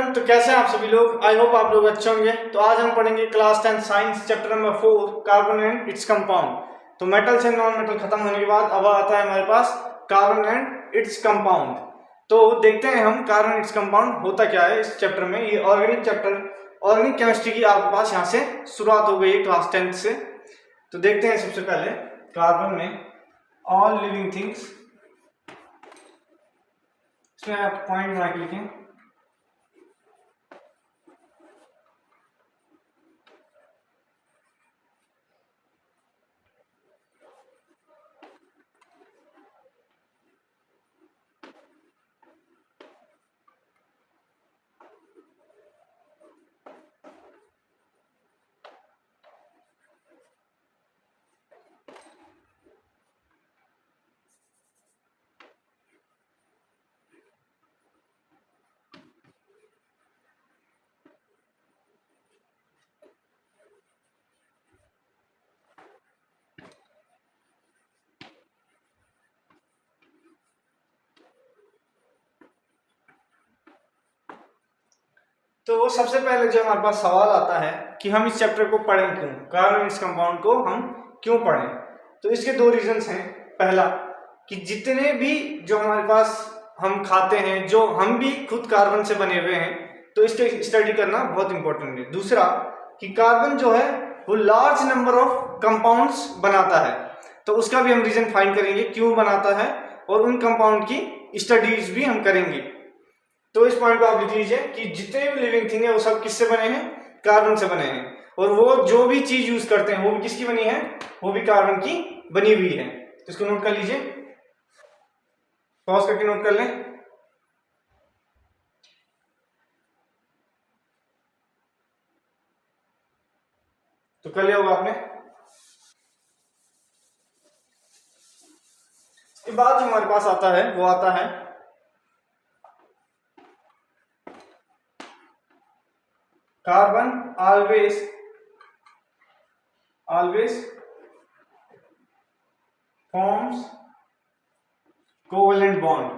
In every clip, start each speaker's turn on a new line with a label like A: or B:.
A: Everyone, तो कैसे हैं आप सभी लोग। आई होप आप लोग अच्छे होंगे। तो आज हम पढ़ेंगे class 10 science chapter number 4 carbon and its compound. तो मेटल से नॉन मेटल खत्म होने के बाद अब आता है हमारे पास कार्बन एंड इट्स कंपाउंड। तो देखते हैं हम कार्बन इट्स कंपाउंड होता क्या है इस चैप्टर में। ये ऑर्गेनिक चैप्टर, ऑर्गेनिक केमिस्ट्री की आपके पास यहाँ से शुरुआत हो गई है क्लास 10 से। तो देखते हैं सबसे पहले कार्बन में ऑल लिविंग थिंग्स, इसमें आप पॉइंट बना के लिखें। तो सबसे पहले जो हमारे पास सवाल आता है कि हम इस चैप्टर को पढ़ें क्यों, कार्बन इट्स कंपाउंड को हम क्यों पढ़ें। तो इसके दो रीजंस हैं। पहला कि जितने भी जो हमारे पास हम खाते हैं, जो हम भी खुद कार्बन से बने हुए हैं, तो इसके स्टडी करना बहुत इंपॉर्टेंट है। दूसरा कि कार्बन जो है वो लार्ज नंबर ऑफ कंपाउंड्स बनाता है, तो उसका भी हम रीजन फाइंड करेंगे क्यों बनाता है, और उन कंपाउंड की स्टडीज भी हम करेंगे। तो इस पॉइंट को आप लिख लीजिए कि जितने भी लिविंग थिंग है वो सब किससे बने हैं, कार्बन से बने हैं। और वो जो भी चीज यूज करते हैं वो भी किसकी बनी है, वो भी कार्बन की बनी हुई है। तो इसको नोट कर लीजिए, पॉज करके नोट कर लें। तो कर लिया होगा आपने। इसके बाद जो हमारे पास आता है वो आता है carbon always forms covalent bond.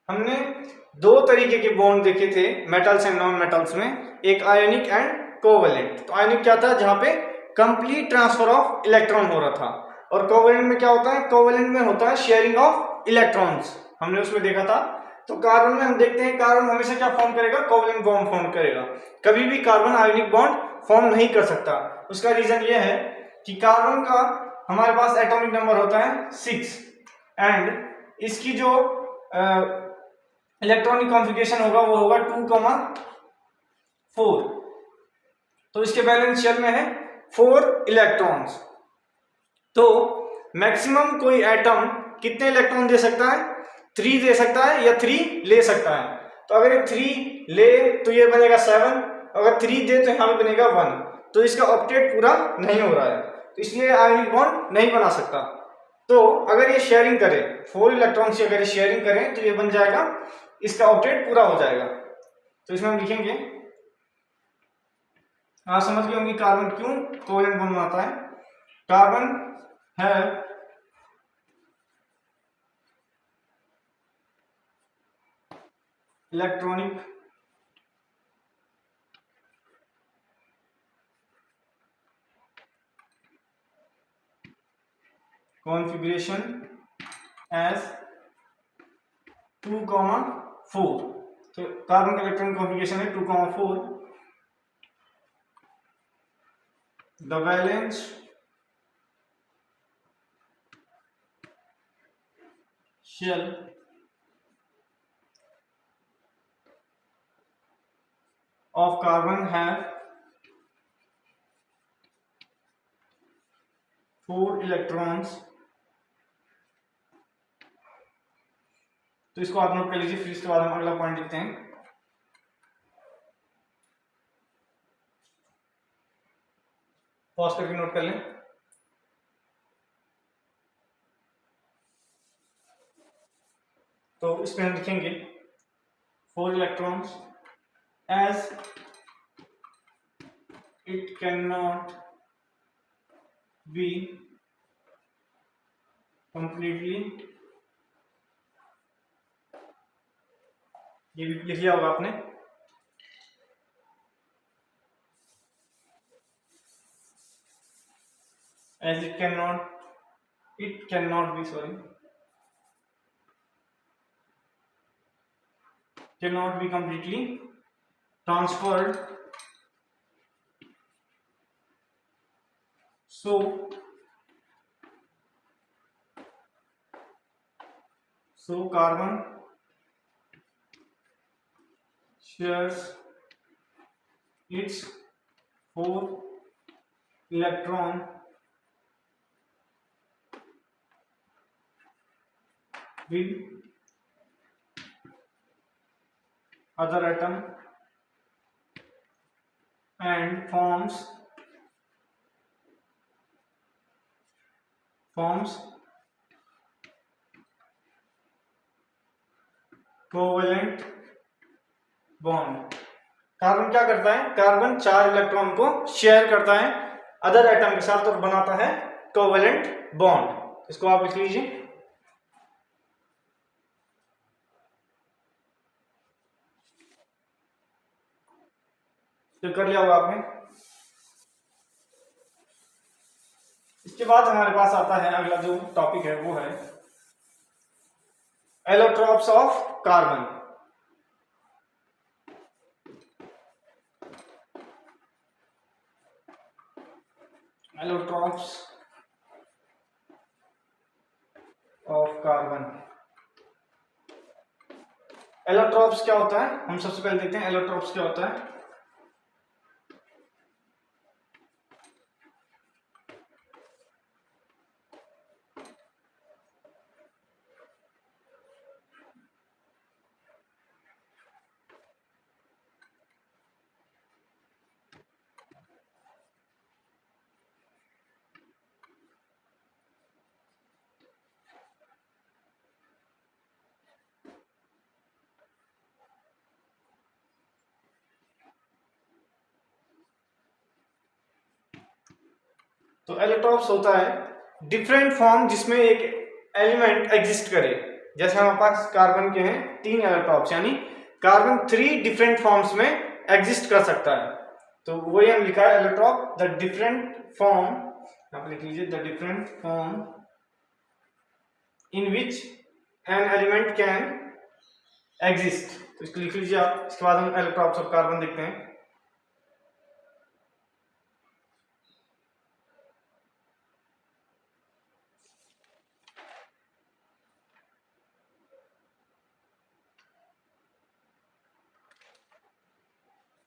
A: हमने दो तरीके के बॉन्ड देखे थे मेटल्स एंड नॉन मेटल्स में, एक आयोनिक एंड कोवेलेंट। तो आयोनिक क्या था, जहां पे कंप्लीट ट्रांसफर ऑफ इलेक्ट्रॉन हो रहा था, और कोवेलेंट में क्या होता है, कोवेलेंट में होता है शेयरिंग ऑफ इलेक्ट्रॉन्स, हमने उसमें देखा था। तो कार्बन में हम देखते हैं कार्बन हमेशा क्या फॉर्म करेगा, कोवेलेंट बॉन्ड फॉर्म करेगा। कभी भी कार्बन आयोनिक बॉन्ड फॉर्म नहीं कर सकता। उसका रीजन ये है कि कार्बन का हमारे पास एटॉमिक नंबर होता है 6, एंड इसकी जो इलेक्ट्रॉनिक कॉन्फ़िगरेशन होगा वो होगा 2,4। तो इसके बैलेंस शेल में है 4 इलेक्ट्रॉन्स। तो मैक्सिमम कोई एटम कितने इलेक्ट्रॉन दे सकता है, 3 दे सकता है या 3 ले सकता है। तो अगर ये 3 ले तो ये बनेगा 7, अगर 3 दे तो यहां पे बनेगा 1। तो इसका ऑक्टेट पूरा नहीं हो रहा है, तो इसलिए आयोनिक बॉन्ड नहीं बना सकता। तो अगर ये शेयरिंग करे, 4 इलेक्ट्रॉन से अगर ये शेयरिंग करें तो ये बन जाएगा, इसका ऑक्टेट पूरा हो जाएगा। तो इसमें हम लिखेंगे, आप समझ गए होंगे कार्बन क्यों कोवेलेंट बॉन्ड बनाता है। कार्बन है इलेक्ट्रॉनिक कॉन्फ़िगरेशन एज 2,4। तो कार्बन का इलेक्ट्रॉनिक कॉन्फ़िगरेशन है 2,4। The valence shell of carbon have 4 electrons. तो इसको आप नोट कर लीजिए, फिर इसके बाद हम अगला पॉइंट लिखते हैं। पॉज करके नोट कर लें। तो इसमें हम लिखेंगे 4 electrons as it can not be completely, ये भी लिख लिया होगा आपने। As it can not be, sorry, can not be completely transferred, so carbon shares its 4 electron with other atom and forms covalent bond. Carbon क्या करता है, carbon 4 electron को शेयर करता है अदर एटम के साथ और बनाता है कोवेलेंट बॉन्ड। इसको आप लिख लीजिए। तो कर लिया होगा आपने। इसके बाद हमारे पास आता है अगला जो टॉपिक है, वो है allotropes of carbon. Allotropes of carbon. Allotropes क्या होता है, हम सबसे पहले देखते हैं एलोट्रॉप्स क्या होता है। तो एलोट्रॉप्स होता है डिफरेंट फॉर्म जिसमें एक एलिमेंट एग्जिस्ट करे। जैसे हमारे पास कार्बन के हैं 3 एलोट्रॉप्स, यानी कार्बन 3 डिफरेंट फॉर्म्स में एग्जिस्ट कर सकता है। तो वही हम लिखा है एलोट्रॉप, द डिफरेंट फॉर्म, आप लिख लीजिए the different form in which an element can exist. तो इसको लिख लीजिए आप। इसके बाद हम एलोट्रॉप्स ऑफ कार्बन देखते हैं।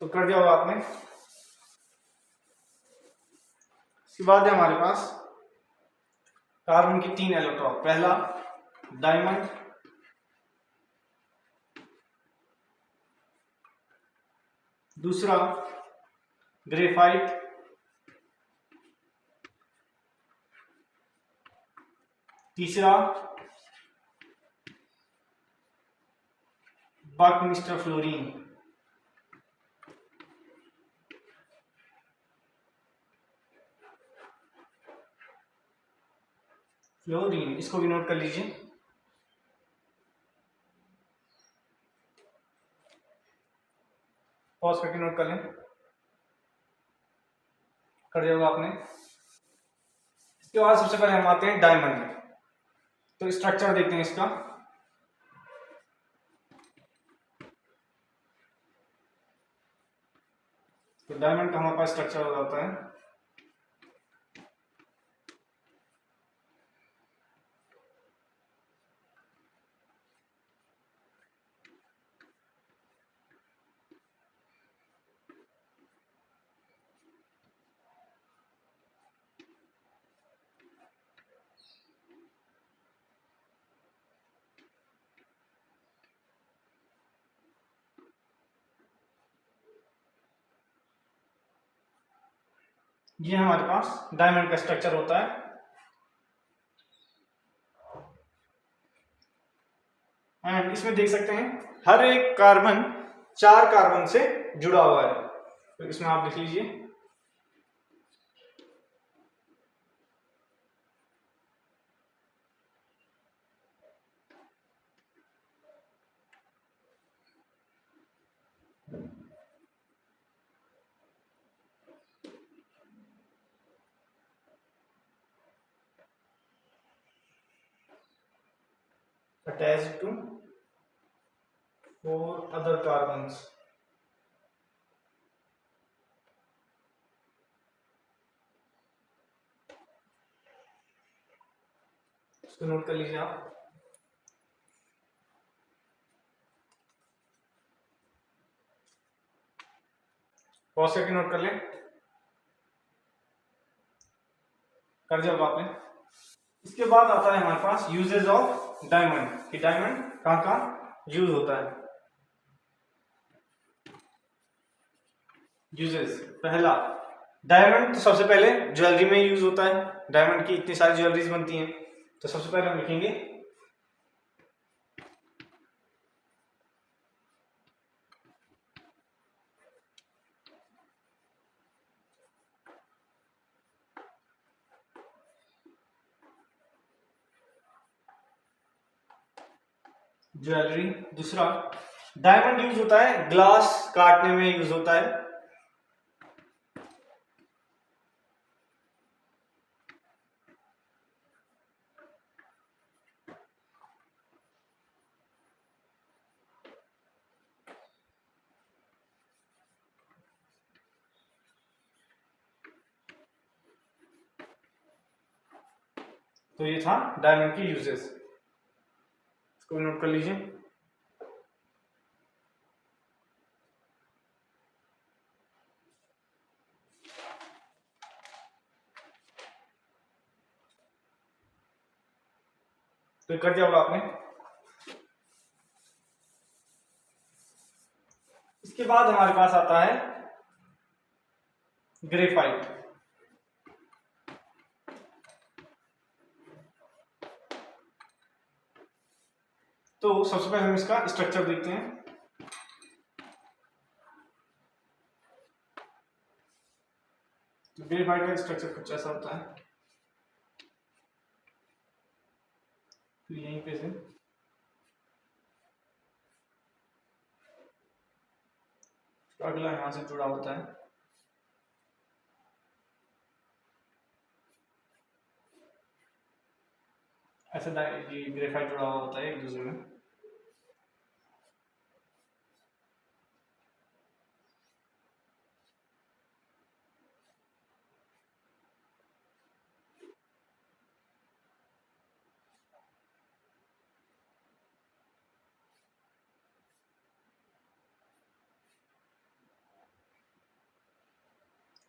A: तो कर दिया होगा आपने। इसके बाद है हमारे पास कार्बन की 3 एलोट्रॉप। पहला डायमंड, दूसरा ग्रेफाइट, तीसरा बकमिस्टर फ्लोरीन। फ्लोरीन, इसको भी नोट कर लीजिए। पॉज करके नोट कर लें। कर दिया होगा आपने। इसके बाद सबसे पहले हम आते हैं डायमंड में। तो स्ट्रक्चर देखते हैं इसका। तो डायमंड का हमारे पास स्ट्रक्चर होता है ये हमारे पास डायमंड का स्ट्रक्चर होता है। एंड इसमें देख सकते हैं हर एक कार्बन 4 कार्बन से जुड़ा हुआ है। तो इसमें आप लिख लीजिए attached to 4 other carbons. इसको नोट कर लीजिए आप। पॉज करके नोट कर लें। कर दिया होगा आपने। इसके बाद आता है हमारे पास यूजेस ऑफ डायमंड, कि डायमंड कहाँ कहाँ यूज होता है। यूजेस, पहला डायमंड तो सबसे पहले ज्वेलरी में यूज होता है। डायमंड की इतनी सारी ज्वेलरीज बनती हैं, तो सबसे पहले हम लिखेंगे ज्वेलरी। दूसरा, डायमंड यूज होता है ग्लास काटने में यूज होता है। तो ये था डायमंड की यूजेस, इसको नोट कर लीजिए। तो कर दिया होगा आपने। इसके बाद हमारे पास आता है ग्रेफाइट। तो सबसे पहले हम इसका स्ट्रक्चर देखते हैं। तो ग्रेफाइट का स्ट्रक्चर कुछ ऐसा होता है। तो यहीं पे से अगला यहां से जुड़ा होता है। ऐसा ये ग्रेफाइट जुड़ा हुआ होता है एक दूसरे में।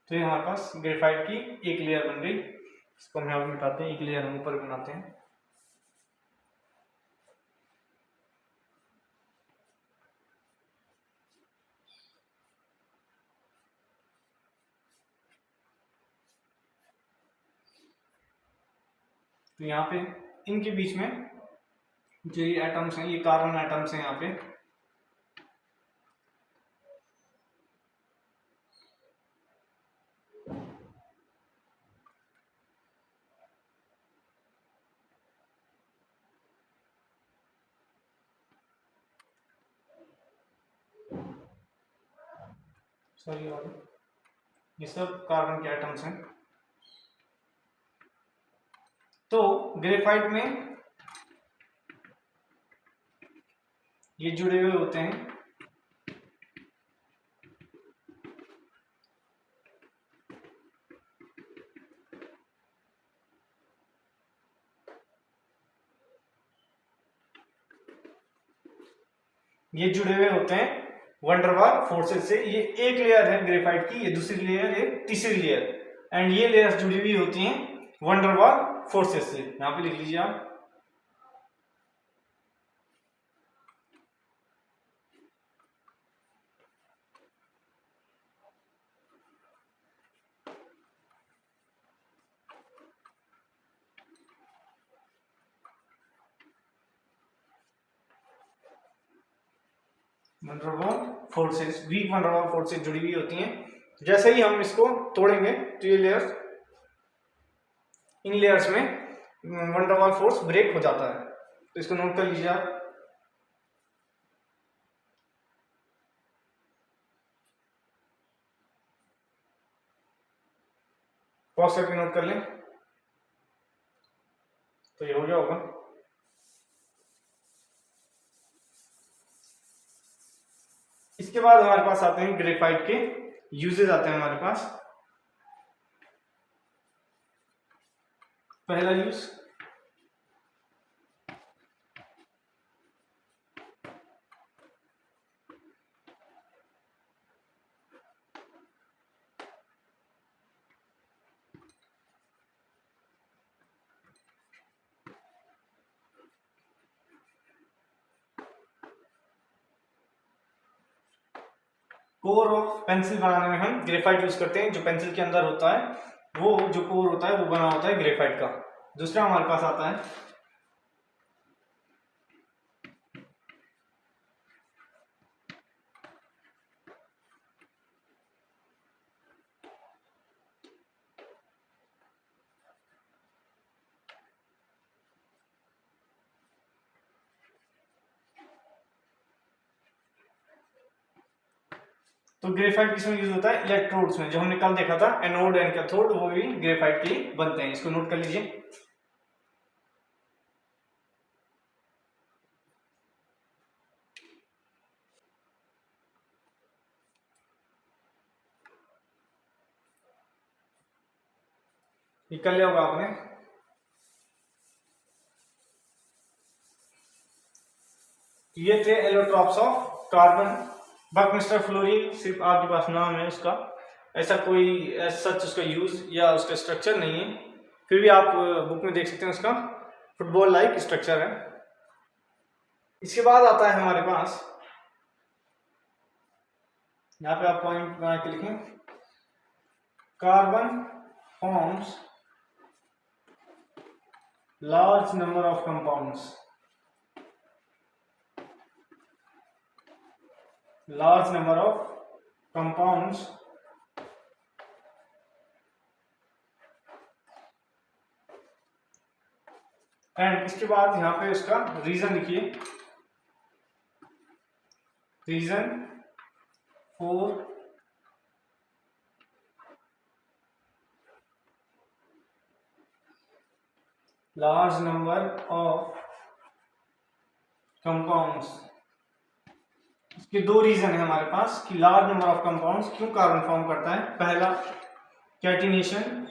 A: तो ये हमारे पास ग्रेफाइट की एक लेयर बन गई। इसको हम यहाँ पर मिटाते हैं, एक लेयर हम ऊपर बनाते हैं। तो यहाँ पे इनके बीच में जो ये एटम्स हैं, ये कार्बन एटम्स हैं यहाँ पे। सॉरी, और ये सब कार्बन के एटम्स हैं। तो ग्रेफाइट में ये जुड़े हुए होते हैं। ये जुड़े हुए होते हैं वंडरवाल फोर्सेस से। ये एक लेयर है ग्रेफाइट की, ये दूसरी लेयर है, तीसरी लेयर, एंड ये लेयर्स जुड़ी हुई होती हैं वंडरवाल फोर्सेस से। यहां पे लिख लीजिए आप। Van der Waals forces, weak van der Waals forces जुड़ी हुई होती हैं। जैसे ही हम इसको तोड़ेंगे तो ये लेयर्स, इन लेयर्स में वंडरवाल फोर्स ब्रेक हो जाता है। तो इसको नोट कर लीजिए आप। पॉज करके नोट कर लें। तो ये हो गया होगा। इसके बाद हमारे पास आते हैं ग्रेफाइट के यूजेस आते हैं हमारे पास। पहला यूज कोर ऑफ पेंसिल बनाने में हम ग्रेफाइट यूज करते हैं। जो पेंसिल के अंदर होता है वो जो कोर होता है वो बना होता है ग्रेफाइट का। दूसरा हमारे पास आता है तो ग्रेफाइट किसमें यूज होता है? इलेक्ट्रोड्स में। जो हमने कल देखा था एनोड एंड कैथोड, वो भी ग्रेफाइट के लिए बनते हैं। इसको नोट कर लीजिए। ये कर लिया होगा आपने। ये थे allotropes of carbon. Buckminster fluorine सिर्फ आपके पास नाम है उसका, ऐसा कोई सच उसका यूज या उसका स्ट्रक्चर नहीं है। फिर भी आप बुक में देख सकते हैं उसका फुटबॉल लाइक स्ट्रक्चर है। इसके बाद आता है हमारे पास, यहाँ पे आप पॉइंट बना के लिखें, carbon forms large number of compounds. large number of compounds and इसके बाद यहां पे इसका रीजन लिखिए। Reason for large number of compounds. इसके दो रीजन है हमारे पास कि लार्ज नंबर ऑफ कंपाउंड्स क्यों कार्बन फॉर्म करता है। पहला कैटिनेशन,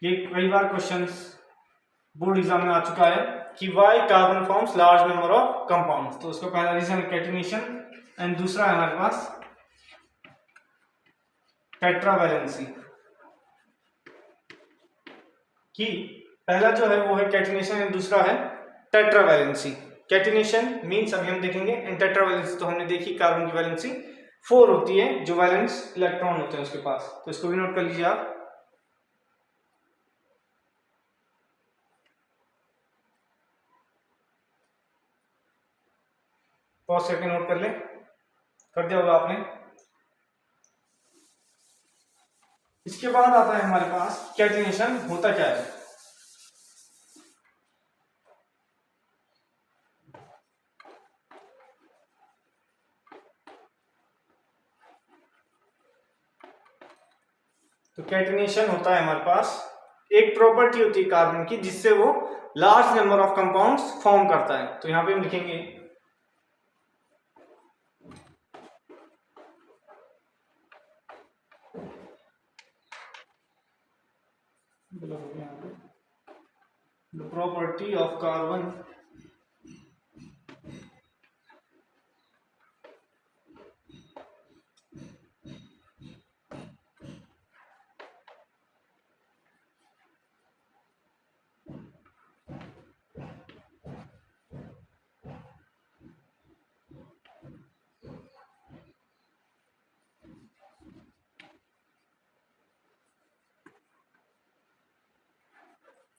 A: ये कई बार क्वेश्चंस बोर्ड एग्जाम में आ चुका है कि why carbon forms large number of compounds. तो उसका पहला रीजन है कैटिनेशन एंड दूसरा है हमारे पास टेट्रावैलेंसी। कि पहला जो है वो है कैटिनेशन एंड दूसरा है टेट्रावैलेंसी। कैटिनेशन मीन्स अभी हम देखेंगे, एंड टेट्रावैलेंसी तो हमने देखी, कार्बन की वैलेंसी 4 होती है जो वैलेंस इलेक्ट्रॉन होते हैं उसके पास। तो इसको भी नोट कर लीजिए आप। पॉज करके नोट कर ले, कर दिया होगा आपने। इसके बाद आता है हमारे पास कैटिनेशन होता क्या है। तो कैटिनेशन होता है हमारे पास, एक प्रॉपर्टी होती है कार्बन की जिससे वो large number of compounds form करता है। तो यहां पे हम लिखेंगे the property of carbon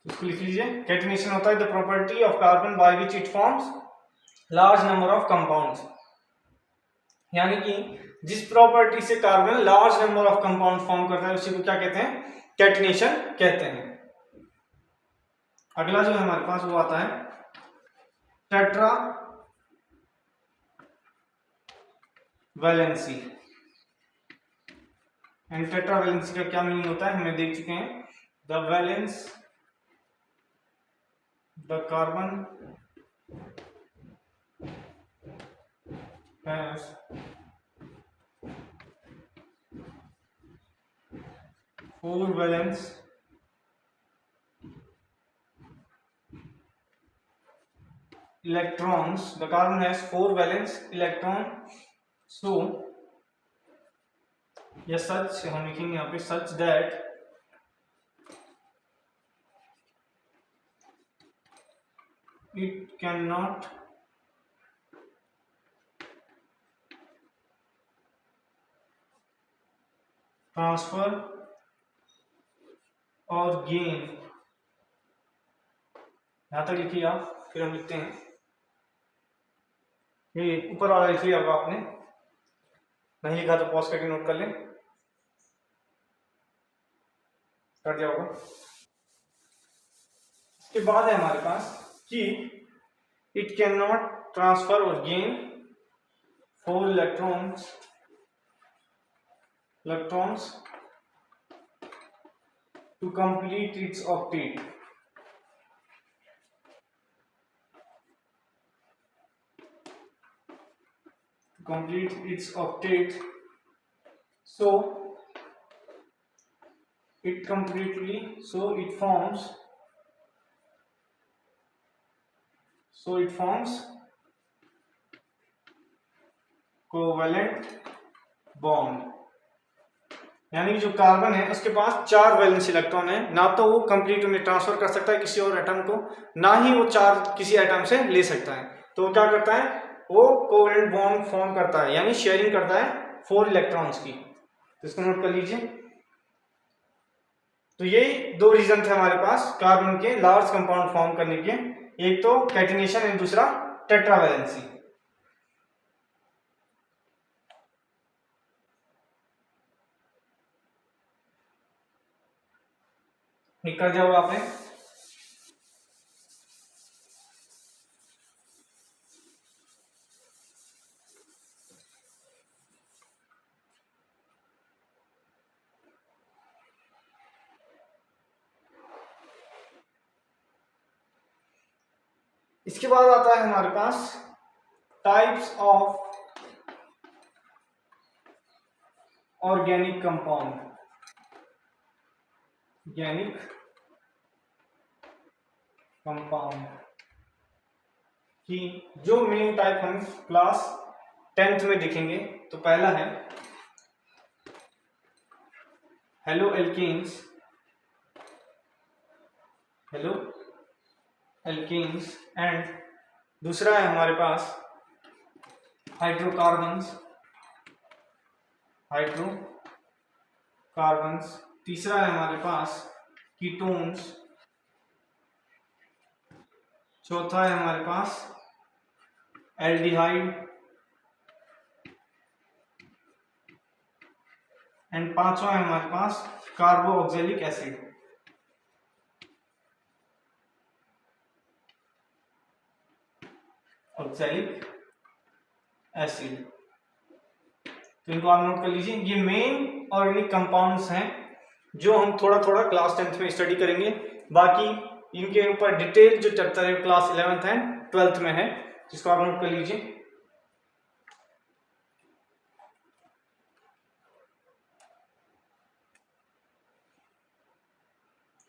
A: इसको लिख लीजिए। कैटिनेशन होता है the property of carbon by which it forms large number of compounds, यानी कि जिस प्रॉपर्टी से carbon large number of compound form करता है उसी को क्या कहते हैं? कैटिनेशन कहते हैं। अगला जो हमारे पास वो आता है tetra valency. And tetra valency का क्या मीनिंग होता है हमें देख चुके हैं। The valence the carbon has 4 valence electrons. The carbon has 4 valence electron. So या सच हम लिखेंगे यहाँ पे such that it cannot transfer or gain. यहां तक लिखिए आप, फिर हम लिखते हैं, ये ऊपर वाला लिख लिया होगा आपने, नहीं लिखा तो पॉज करके नोट कर लें, कर दिया होगा। इसके बाद है हमारे पास कि इट कैन नॉट ट्रांसफर और gain 4 electrons to complete its octet. Complete its octet, so it forms covalent bond, यानी जो कार्बन है उसके पास 4 वैलेंस इलेक्ट्रॉन है, ना तो वो कंप्लीट उन्हें ट्रांसफर कर सकता है किसी और एटम को, ना ही वो 4 किसी एटम से ले सकता है। तो वो क्या करता है, वो कोवेलेंट बॉन्ड फॉर्म करता है, यानी शेयरिंग करता है 4 इलेक्ट्रॉन्स की। तो इसको नोट कर लीजिए। तो ये 2 रीजन थे हमारे पास कार्बन के लार्ज कंपाउंड फॉर्म करने के, एक तो कैटिनेशन एंड दूसरा टेट्रावैलेंसी। कर दिया होगा आपने। इसके बाद आता है हमारे पास types of organic compound, organic compound की जो मेन टाइप हम क्लास 10th में देखेंगे। तो पहला है हेलो एल्केन्स एंड दूसरा है हमारे पास हाइड्रोकार्बन्स, तीसरा है हमारे पास कीटोन्स, चौथा है हमारे पास एल्डिहाइड एंड पांचवा है हमारे पास कार्बोक्सिलिक एसिड। ऑक्सैलिक एसिड, तो इनको आप नोट कर लीजिए। ये मेन ऑर्गेनिक कंपाउंड्स हैं जो हम थोड़ा थोड़ा क्लास 10th में स्टडी करेंगे, बाकी इनके ऊपर डिटेल जो चैप्टर है क्लास 11th एंड 12th में है, जिसको आप नोट कर लीजिए।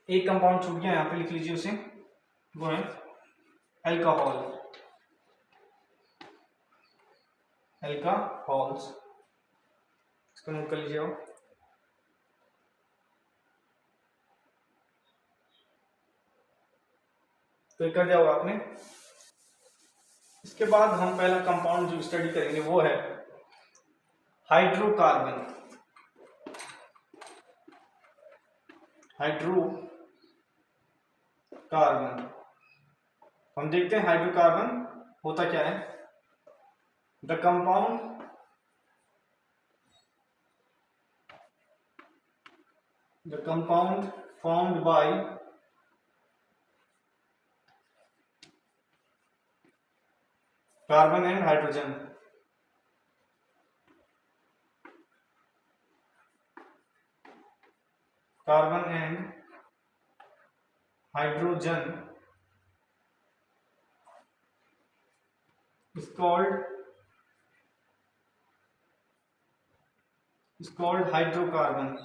A: एक कंपाउंड छूट गया, यहां पे लिख लीजिए उसे, वो है अल्कोहल, इसको नोट कर लीजिए आप। तो कर दिया होगा आपने। इसके बाद हम पहला कंपाउंड जो स्टडी करेंगे वो है हाइड्रोकार्बन। हम देखते हैं हाइड्रोकार्बन होता क्या है। The compound formed by carbon and hydrogen, is called is called hydrocarbon.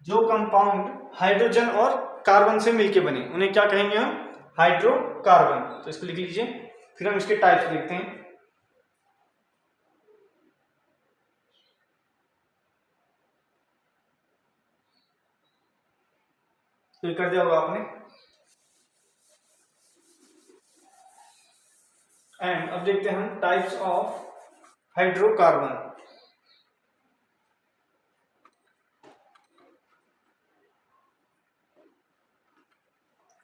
A: जो कंपाउंड हाइड्रोजन और कार्बन से मिलके बने उन्हें क्या कहेंगे हम? हाइड्रोकार्बन। तो इसको लिख लीजिए, फिर हम इसके टाइप्स देखते हैं। तो कर दिया होगा आपने। एंड अब देखते हैं हम टाइप्स ऑफ हाइड्रोकार्बन।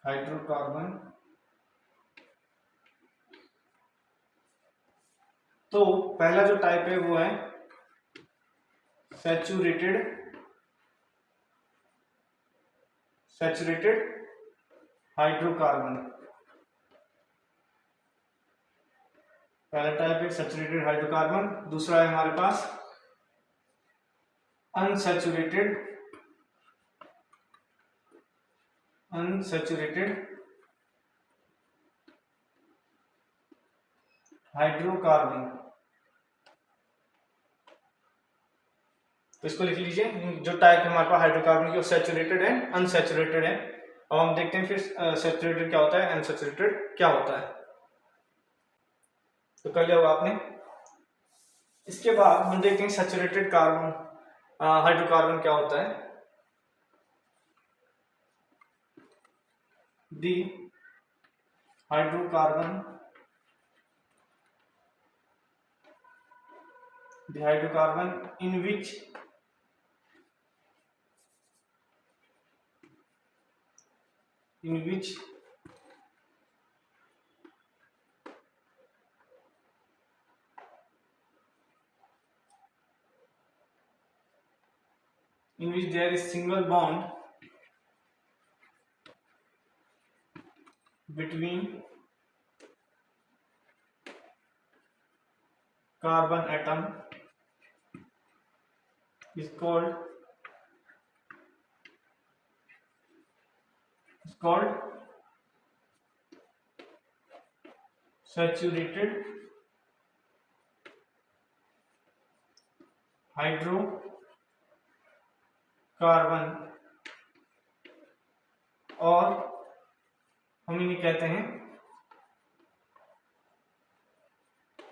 A: हाइड्रोकार्बन, तो पहला जो टाइप है वो है सैचुरेटेड हाइड्रोकार्बन। पहला टाइप है सैचुरेटेड हाइड्रोकार्बन। दूसरा है हमारे पास अनसैचुरेटेड हाइड्रोकार्बन। तो इसको लिख लीजिए, जो टाइप है हमारे पास हाइड्रोकार्बन की वो सैचुरेटेड है, अनसैचुरेटेड है। अब हम देखते हैं फिर सैचुरेटेड क्या होता है, अनसैचुरेटेड क्या होता है। तो कर लिया होगा आपने। इसके बाद हम देखते हैं सैचुरेटेड कार्बन हाइड्रोकार्बन क्या होता है। दी hydrocarbon in which there is single bond between carbon atom is called saturated hydrocarbon, और हम इन्हें कहते हैं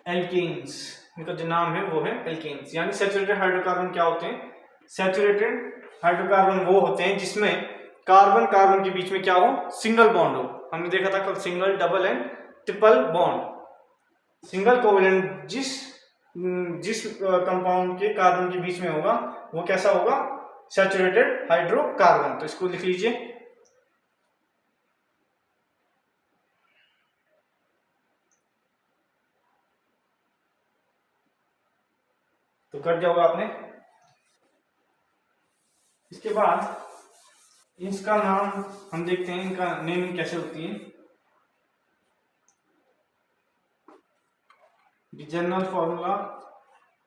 A: एल्केन्स। इनका जो नाम है वो है एल्केन्स। यानी सैचुरेटेड हाइड्रोकार्बन क्या होते हैं? सैचुरेटेड हाइड्रोकार्बन वो होते हैं जिसमें कार्बन कार्बन के बीच में क्या हो? सिंगल बॉन्ड हो। हमने देखा था कल single, double and triple bond. Single covalent जिस कंपाउंड के कार्बन के बीच में होगा वो कैसा होगा? Saturated hydrocarbon. तो इसको लिख लीजिए। तो कर दिया होगा आपने। इसके बाद इसका नाम हम देखते हैं, इनका नेमिंग कैसे होती है। जनरल फॉर्मूला,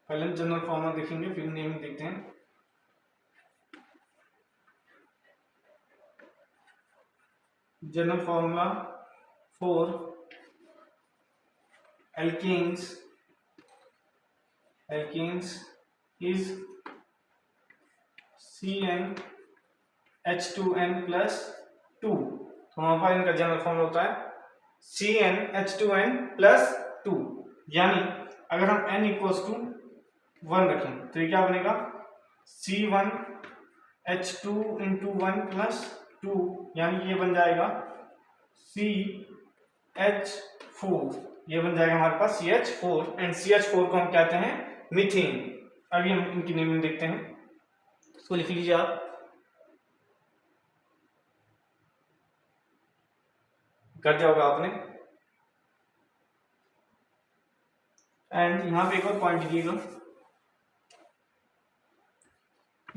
A: पहले जनरल फॉर्मूला देखेंगे फिर नेमिंग देखते हैं। General formula for alkanes is CnH2n+2। तो हमारे पास इनका जनरल फॉर्मूला होता है CnH2n+2। यानी अगर हम n = 1 रखें तो ये क्या बनेगा? C1H2 × 1+2, यानी ये बन जाएगा CH4। ये बन जाएगा हमारे पास CH4, एंड CH4 को हम कहते हैं मीथेन। अभी हम इनकी नेमिंग देखते हैं। इसको लिख लीजिए आप। कर दिया होगा आपने। एंड यहां पे एक और पॉइंट लिखिएगा,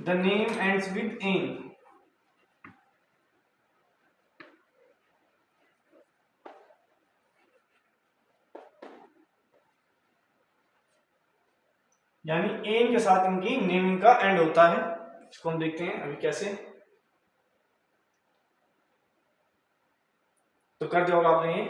A: the name ends with ane. यानी एन के साथ इनकी नेमिंग का एंड होता है। इसको हम देखते हैं अभी कैसे। तो कर दिया होगा आपने ये।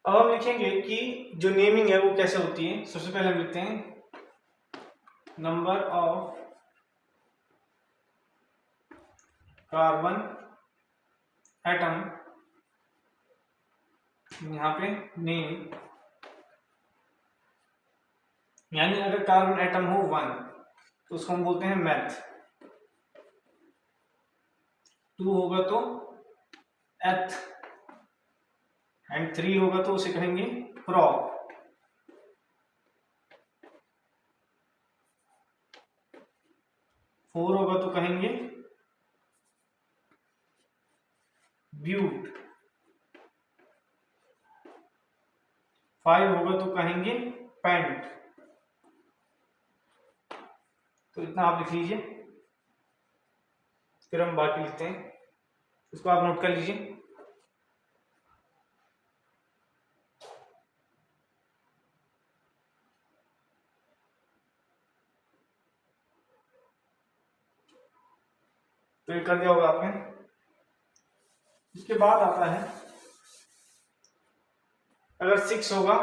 A: अब हम लिखेंगे कि जो नेमिंग है वो कैसे होती है। सबसे पहले हम लिखते हैं नंबर ऑफ कार्बन एटम, यहाँ पे नेम, यानी अगर कार्बन एटम हो 1 तो उसको हम बोलते हैं मैथ, 2 होगा तो एथ, एंड 3 होगा तो उसे कहेंगे प्रॉप, 4 होगा तो कहेंगे ब्यूट, 5 होगा तो कहेंगे पेंट। तो इतना आप लिख लीजिए, फिर हम बाकी लिखते हैं, इसको आप नोट कर लीजिए। तो ये कर दिया होगा आपने। इसके बाद आता है अगर 6 होगा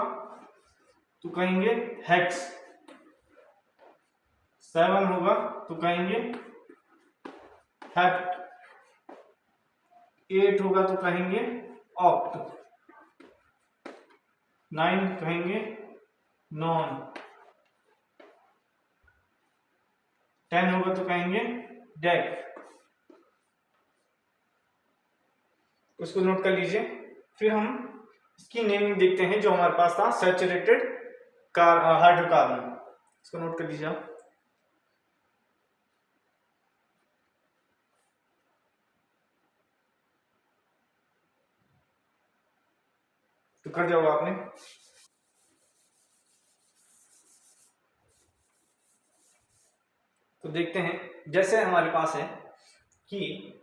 A: तो कहेंगे हेक्स, 7 होगा तो कहेंगे हेप्ट, 8 होगा तो कहेंगे ऑक्ट, 9 कहेंगे नॉन, 10 होगा तो कहेंगे डेक। उसको नोट कर लीजिए। फिर हम इसकी नेमिंग देखते हैं जो हमारे पास था, सैचुरेटेड हाइड्रोकार्बन। इसको नोट कर लीजिए आप। तो कर दिया होगा आपने। तो देखते हैं, जैसे हमारे पास है कि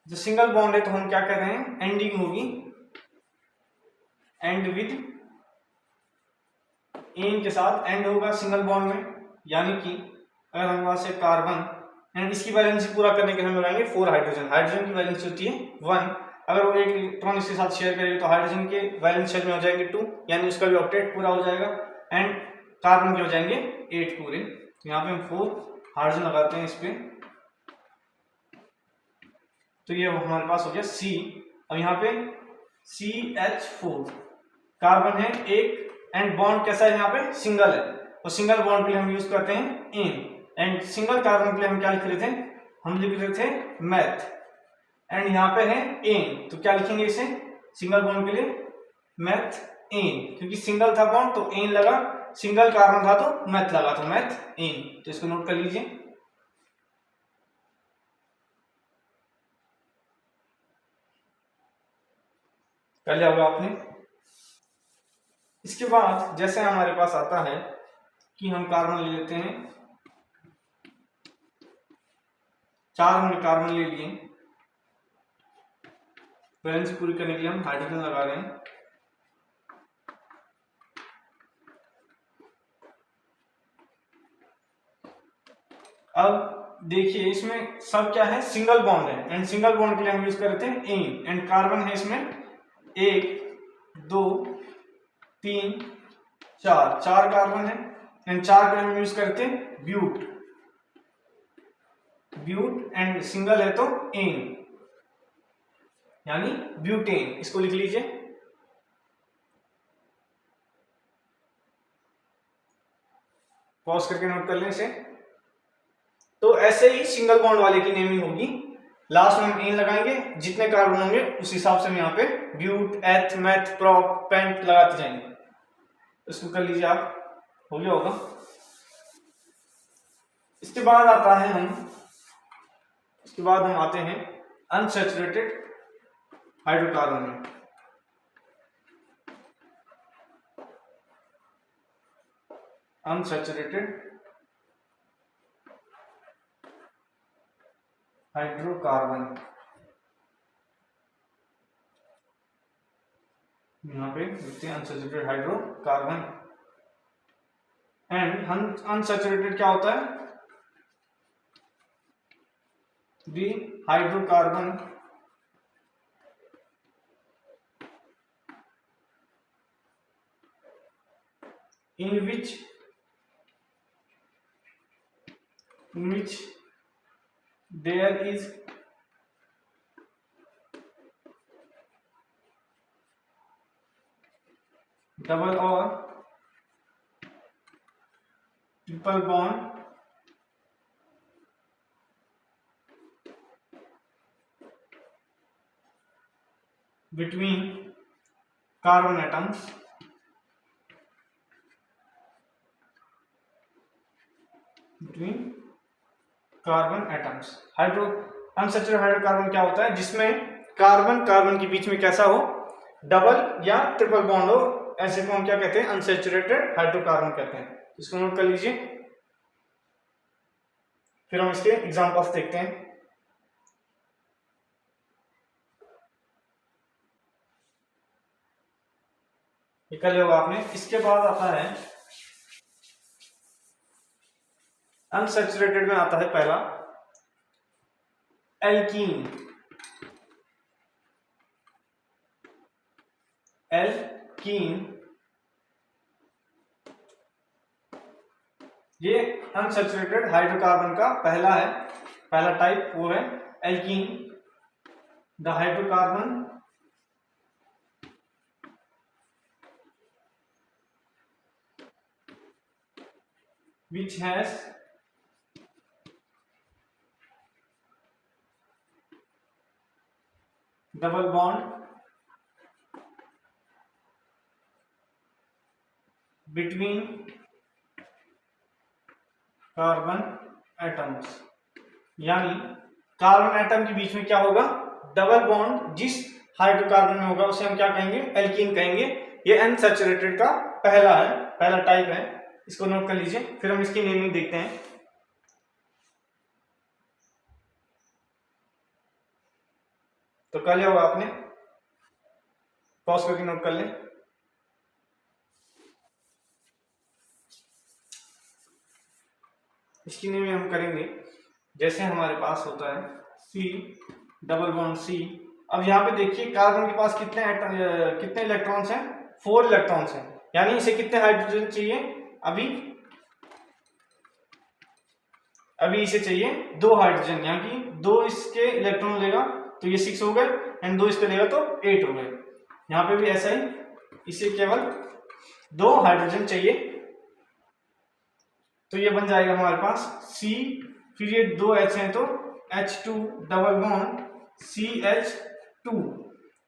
A: जो सिंगल बॉन्ड है तो हम क्या कर रहे हैं, एंडिंग होगी एंड विद एन के साथ, एंड होगा सिंगल बॉन्ड में, यानी कि अगर हमारे पास है कार्बन एंड इसकी वैलेंसी पूरा करने के हम लगाएंगे 4 हाइड्रोजन। हाइड्रोजन की वैलेंसी होती है 1, अगर वो एक इलेक्ट्रॉन इसके साथ शेयर करेगा तो हाइड्रोजन के वैलेंस शेल में हो जाएंगे 2, यानी उसका भी ऑक्टेट पूरा हो जाएगा, एंड कार्बन के हो जाएंगे 8 पूरे। तो यहाँ पे हम 4 हाइड्रोजन लगाते हैं इस पे, तो ये हमारे पास हो गया C। अब यहाँ पे CH4 कार्बन है एक, एंड बॉन्ड कैसा है यहाँ पे, सिंगल है, तो सिंगल बॉन्ड के लिए हम यूज करते हैं इन, एंड सिंगल कार्बन के लिए हम क्या लिख रहे थे, हम लिख रहे थे मैथ, एंड यहाँ पे है एन, तो क्या लिखेंगे इसे, सिंगल बॉन्ड के लिए मैथ एन, क्योंकि सिंगल था बॉन्ड तो एन लगा, सिंगल कार्बन था तो मैथ लगा, तो मैथ एन। तो इसको नोट कर लीजिए। कर लिया होगा आपने। इसके बाद जैसे हमारे पास आता है कि हम कार्बन ले लेते हैं, 4 हमने कार्बन ले लिए, बैलेंस पूरी करने के लिए हम हाइड्रोजन लगा रहे हैं। अब देखिए इसमें सब क्या है, सिंगल बॉन्ड है, एंड सिंगल बॉन्ड के लिए हम यूज कर रहे थे एन, एंड कार्बन है इसमें 1 2 3 4, 4 कार्बन है, एंड 4 के लिए हम यूज करते हैं ब्यूट, ब्यूट एंड सिंगल है तो एन, यानी ब्यूटेन। इसको लिख लीजिए। पॉज करके नोट कर लें इसे। तो ऐसे ही सिंगल बॉन्ड वाले की नेमिंग होगी, लास्ट में हम एन लगाएंगे, जितने कार्बन होंगे उस हिसाब से हम यहाँ पे ब्यूट, एथ, मैथ, प्रॉप, पेंट लगाते जाएंगे। इसको कर लीजिए आप, हो गया होगा। इसके बाद आता है इसके बाद हम आते हैं अनसैचुरेटेड हाइड्रोकार्बन में। अनसैचुरेटेड हाइड्रोकार्बन, यहाँ पे लिखते हैं अनसैचुरेटेड हाइड्रोकार्बन। एंड अनसैचुरेटेड क्या होता है, दी hydrocarbon in which there is double or triple bond between carbon atoms hydro unsaturated hydrocarbon क्या होता है, जिसमें कार्बन कार्बन के बीच में कैसा हो, डबल या ट्रिपल बॉन्ड हो, ऐसे को हम क्या कहते हैं, अनसैचुरेटेड हाइड्रोकार्बन कहते हैं। इसको नोट कर लीजिए, फिर हम इसके एग्जांपल्स देखते हैं। कर लिया होगा आपने। इसके बाद आता है अनसैचुरेटेड में आता है पहला एल्कीन। ये अनसैचुरेटेड हाइड्रोकार्बन का पहला टाइप वो है alkene. The hydrocarbon which has double bond between carbon atoms, यानी कार्बन एटम के बीच में क्या होगा, डबल बॉन्ड जिस हाइड्रोकार्बन में होगा उसे हम क्या कहेंगे, एल्कीन कहेंगे। ये अनसैचुरेटेड का पहला टाइप है, इसको नोट कर लीजिए। फिर हम इसकी नेमिंग देखते हैं। तो कर लिया होगा आपने, पॉज करके नोट कर लें। इसकी नेमिंग हम करेंगे जैसे हमारे पास होता है C डबल बॉन्ड C। अब यहाँ पे देखिए कार्बन के पास कितने इलेक्ट्रॉन्स हैं, 4 इलेक्ट्रॉन्स हैं, यानी इसे कितने हाइड्रोजन चाहिए, अभी इसे चाहिए 2 हाइड्रोजन, यहाँ की 2 इसके इलेक्ट्रॉन लेगा तो ये 6 हो गए, एंड 2 इसके लेगा तो 8 हो गए। यहाँ पे भी ऐसा ही, इसे केवल 2 हाइड्रोजन चाहिए, तो ये बन जाएगा हमारे पास C, फिर ये 2 H हैं तो H2 डबल बॉन्ड CH2।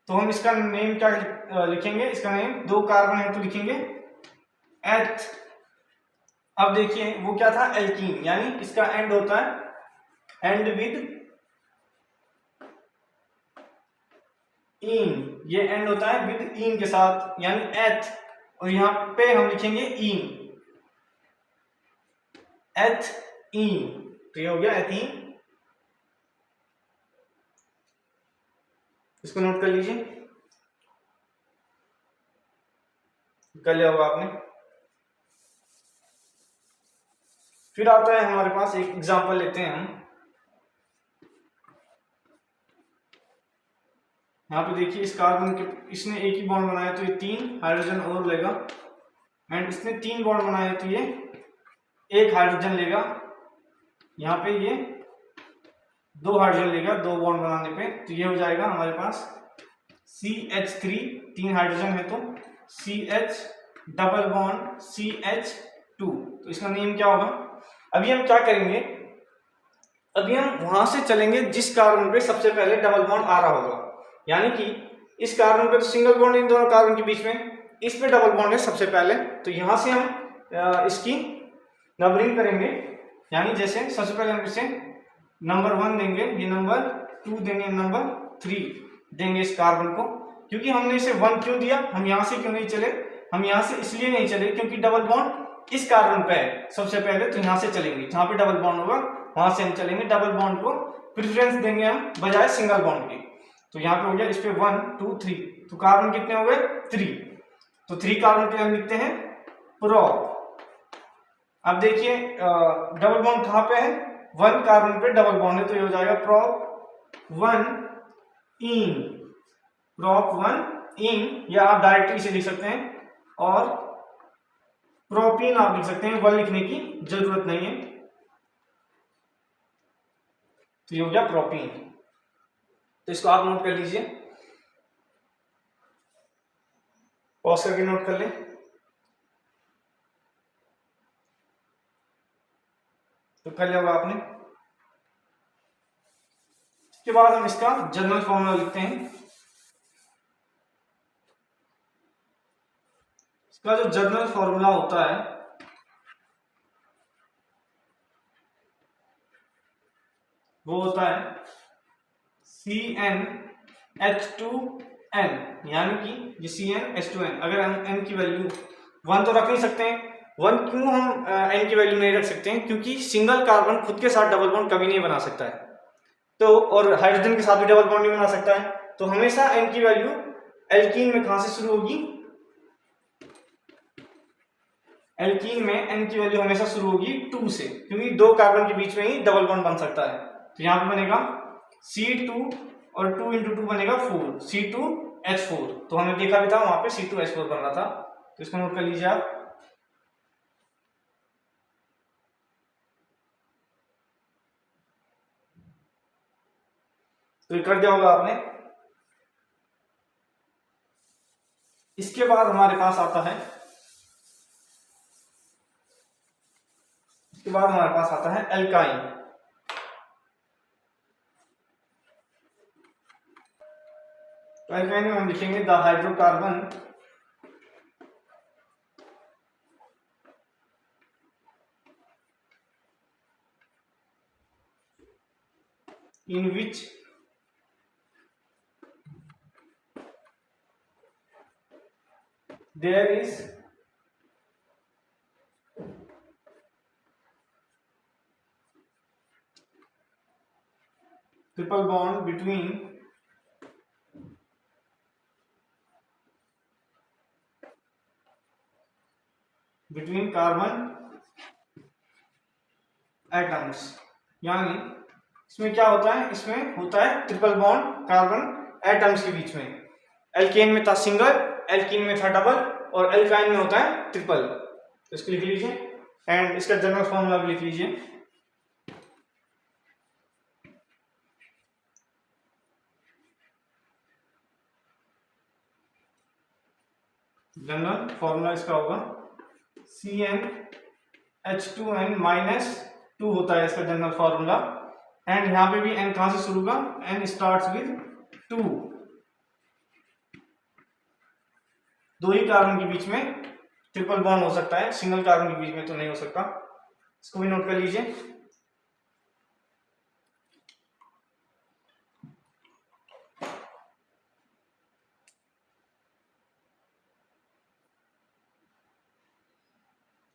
A: तो हम इसका नेम क्या लिखेंगे, इसका नेम 2 कार्बन है तो लिखेंगे एथ। अब देखिए वो क्या था, एल्कीन, यानी इसका एंड होता है एंड विद इन, ये एंड होता है विद इन के साथ, यानी एथ, और यहां पे हम लिखेंगे इन, एथ इन, तो ये हो गया एथीन। इसको नोट कर लीजिए, कर लिया होगा आपने। फिर आता है हमारे पास एक एग्जांपल लेते हैं हम। यहाँ पे देखिए इस कार्बन के, इसने एक ही बॉन्ड बनाया तो ये 3 हाइड्रोजन और लेगा, एंड इसने 3 बॉन्ड बनाया तो ये 1 हाइड्रोजन लेगा। यहाँ पे ये 2 हाइड्रोजन लेगा 2 बॉन्ड बनाने पे, तो ये हो जाएगा हमारे पास CH3, 3 हाइड्रोजन है तो CH डबल बॉन्ड CH2। तो इसका नेम क्या होगा। अभी हम क्या करेंगे, अभी हम वहां से चलेंगे जिस कार्बन पे सबसे पहले डबल बॉन्ड आ रहा होगा, यानी कि इस कार्बन पे तो सिंगल बॉन्ड इन दोनों कार्बन के बीच में, इस पे डबल बॉन्ड है सबसे पहले, तो यहां से हम इसकी नंबरिंग करेंगे, यानी जैसे सबसे पहले हम इसे नंबर 1 देंगे, ये नंबर 2 देंगे, नंबर 3 देंगे इस कार्बन को। क्योंकि हमने इसे 1 क्यों दिया, हम यहाँ से क्यों नहीं चले, हम यहाँ से इसलिए नहीं चले क्योंकि डबल बॉन्ड इस कार्बन पे है सबसे पहले, तो यहाँ से चलेंगे, जहाँ पे डबल बॉन्ड होगा वहां से हम चलेंगे, डबल बॉन्ड को प्रेफरेंस देंगे हम बजाय सिंगल बॉन्ड की। तो यहाँ पे हो गया, इस पे 1 2 3, तो कार्बन कितने हो गए 3, तो 3 कार्बन के हम लिखते हैं प्रोप। अब देखिए डबल बॉन्ड कहाँ पे है, 1 कार्बन पे डबल बॉन्ड है, तो ये हो जाएगा प्रोप 1 इन, प्रोप 1 इन, या आप डायरेक्टली इसे लिख सकते हैं, और प्रोपीन आप लिख सकते हैं, 1 लिखने की जरूरत नहीं है। तो ये हो गया प्रोपीन। तो इसको आप नोट कर लीजिए, पॉज करके नोट कर लें। तो कर लिया होगा आपने। इसके बाद हम इसका जनरल फॉर्मूला लिखते हैं। इसका जो जनरल फॉर्मूला होता है वो होता है CnH2n, यानी कि ये CnH2n। अगर हम n की वैल्यू 1 तो रख नहीं सकते हैं। 1 क्यों हम n की वैल्यू नहीं रख सकते हैं? क्योंकि सिंगल कार्बन खुद के साथ डबल बॉन्ड कभी नहीं बना सकता है, तो और हाइड्रोजन के साथ भी डबल बॉन्ड नहीं बना सकता है। तो हमेशा n की वैल्यू एल्कीन में कहां से शुरू होगी? एल्कीन में n की वैल्यू हमेशा शुरू होगी 2 से, क्योंकि 2 कार्बन के बीच में ही डबल बॉन्ड बन सकता है। तो यहां पे बनेगा C2 और 2 into 2 बनेगा 4, C2H4। तो हमने देखा भी था वहां पे C2H4 बन रहा था। तो इसको नोट कर लीजिए आप। तो ये कर दिया होगा आपने। इसके बाद हमारे पास आता है एल्काइन। तो एल्काइन में हम लिखेंगे the hydrocarbon in which there is triple bond between carbon atoms। यानी इसमें क्या होता है? इसमें होता है ट्रिपल बॉन्ड कार्बन एटम्स के बीच में। एल्केन में था सिंगल, एल्कीन में था डबल, और एल्काइन में होता है ट्रिपल। तो इसको लिख लीजिए, एंड इसका जनरल फॉर्मूला भी लिख लीजिए। जनरल फॉर्मूला इसका होगा CnH2n -2 होता है इसका जनरल फॉर्मूला। एंड यहां पे भी n कहां से शुरू होगा? n starts with 2। दो ही कार्बन के बीच में ट्रिपल बॉन्ड हो सकता है, सिंगल कार्बन के बीच में तो नहीं हो सकता। इसको भी नोट कर लीजिए।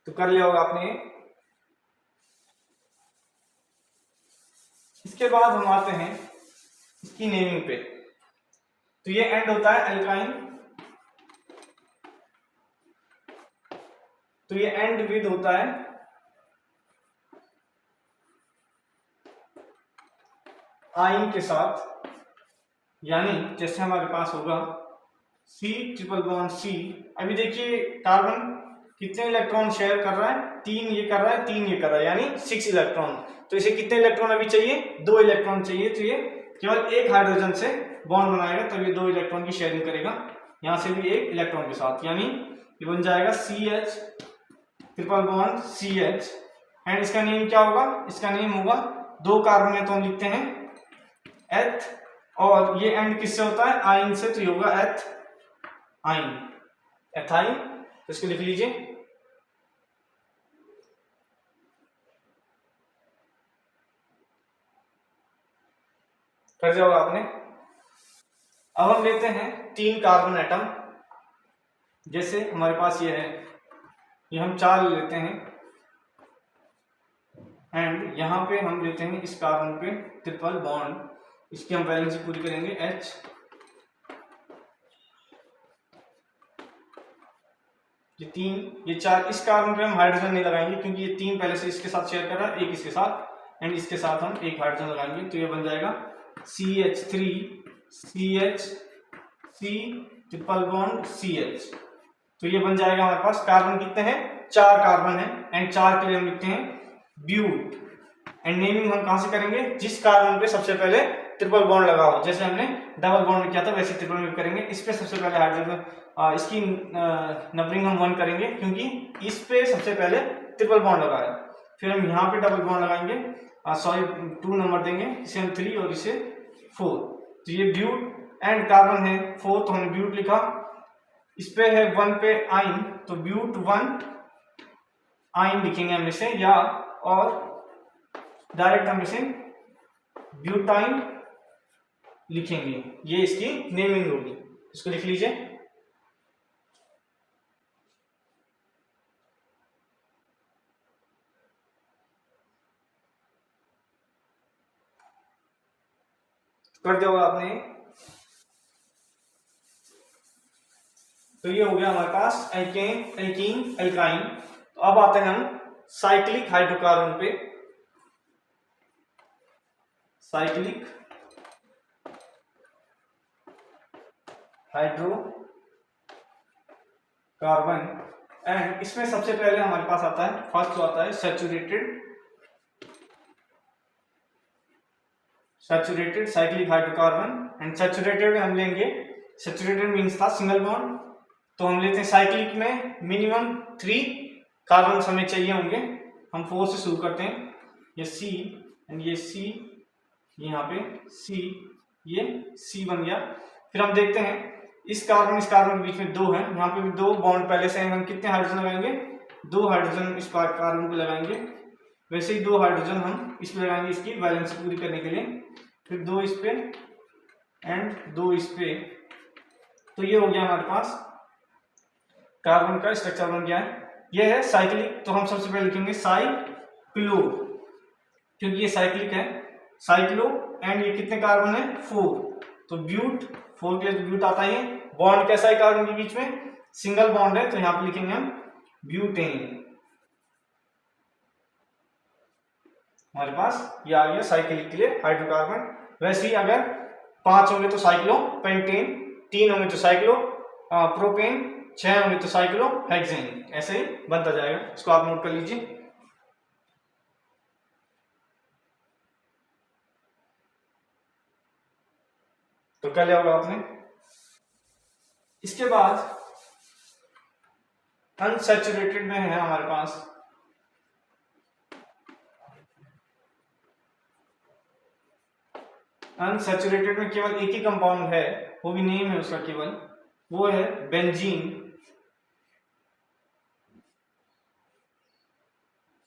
A: तो कर लिया होगा आपने। इसके बाद हम आते हैं इसकी नेमिंग पे। तो ये एंड होता है एल्काइन, तो ये एंड विद होता है आइन के साथ। यानी जैसे हमारे पास होगा C≡C। अभी देखिए कार्बन कितने इलेक्ट्रॉन शेयर कर रहा है? 3 ये कर रहा है, 3 ये कर रहा है, यानी 6 इलेक्ट्रॉन। तो इसे कितने इलेक्ट्रॉन अभी चाहिए? 2 इलेक्ट्रॉन चाहिए। तो ये केवल एक हाइड्रोजन से बॉन्ड बनाएगा, तब ये 2 इलेक्ट्रॉन की शेयरिंग करेगा, यहां से भी एक इलेक्ट्रॉन के साथ। यानी ये बन जाएगा CH triple bond CH। And इसका नेम क्या होगा? इसका नेम होगा, 2 कार्बन है तो हम लिखते हैं एथ, और ये एंड किससे होता है? आइन से, तो ये होगा एथ आइन, एथाइन। तो इसको लिख लीजिए। कर जाओगा आपने। अब हम लेते हैं 3 कार्बन एटम। जैसे हमारे पास ये है, ये हम 4 लेते हैं, एंड यहां पे हम लेते हैं इस कार्बन पे ट्रिपल बॉन्ड। इसकी हम वैलेंसी पूरी करेंगे H, ये 3 ये 4। इस कार्बन पे हम हाइड्रोजन नहीं लगाएंगे क्योंकि ये 3 पहले से इसके साथ शेयर कर रहा है, एक इसके साथ, एंड इसके साथ हम एक हाइड्रोजन लगाएंगे। तो ये बन जाएगा CH3CHC ट्रिपल बॉन्ड CH। तो ये बन जाएगा हमारे पास। कार्बन कितने हैं? 4 कार्बन है एंड 4 के लिए हम लिखते हैं ब्यूट। एंड नेमिंग हम कहां से करेंगे, जिस कार्बन पे सबसे पहले ट्रिपल बॉन्ड लगा हो, जैसे हमने डबल बॉन्ड में किया था वैसे ट्रिपल में करेंगे। इस पे सबसे पहले हाइड्रोजन इसकी नंबरिंग हम 1 करेंगे क्योंकि इस पे सबसे पहले ट्रिपल बॉन्ड लगा है। फिर हम यहाँ पे डबल बॉन्ड लगाएंगे, सॉरी 2 नंबर देंगे, इसे हम 3 और इसे 4। तो ये ब्यूट एंड कार्बन है 4 तो हमने ब्यूट लिखा। इस पे है 1 पे आइन तो ब्यूट 1 आइन लिखेंगे हम इसे, या और डायरेक्ट हम इसे ब्यूटाइन लिखेंगे। ये इसकी नेमिंग होगी, इसको लिख लीजिए। कर दिया होगा आपने। तो ये हो गया हमारे पास एल्केन, एल्कीन, एल्काइन। तो अब आते हैं हम साइक्लिक हाइड्रोकार्बन पे। साइक्लिक हाइड्रोकार्बन एंड इसमें सबसे पहले हमारे पास आता है, फर्स्ट जो आता है saturated cyclic hydrocarbon. And saturated में हम लेंगे, सैचुरेटेड मीन्स था सिंगल बॉन्ड, तो हम लेते हैं साइक्लिक में मिनिमम 3 कार्बन हमें चाहिए होंगे। हम 4 से शुरू करते हैं, ये C एंड ये C, यहाँ पे C, ये C बन गया। फिर हम देखते हैं इस कार्बन के बीच में 2 है, यहाँ पे भी 2 बॉन्ड पहले से हैं। हम कितने हाइड्रोजन लगाएंगे, 2 हाइड्रोजन इस कार्बन पे लगाएंगे। वैसे ही 2 हाइड्रोजन हम इस पे लगाएंगे इसकी वैलेंसी पूरी करने के लिए। फिर 2 इस पे एंड 2 इस पे। तो ये हो गया हमारे पास कार्बन का स्ट्रक्चर बन गया है। ये है साइक्लिक, तो हम सबसे पहले लिखेंगे साइक्लो, क्योंकि ये साइक्लिक है, साइक्लो। एंड ये कितने कार्बन है, 4, तो ब्यूट 4 के लिए ब्यूट आता है। बॉन्ड कैसा है कार्बन के बीच में, सिंगल बॉन्ड है, तो यहाँ पे लिखेंगे हम ब्यूटेन। हमारे पास ये आ गया साइक्लिक के लिए हाइड्रोकार्बन। वैसे ही अगर 5 होंगे तो साइक्लो पेंटेन, 3 होंगे तो साइक्लो प्रोपेन, 6 होंगे तो साइक्लो हेक्सेन, ऐसे ही बनता जाएगा। इसको आप नोट कर लीजिए। तो क्या लिया होगा आपने। इसके बाद अनसैचुरेटेड में है हमारे पास अनसैचुरेटेड में केवल एक ही कंपाउंड है, वो भी नेम है उसका केवल, वो है बेंजीन।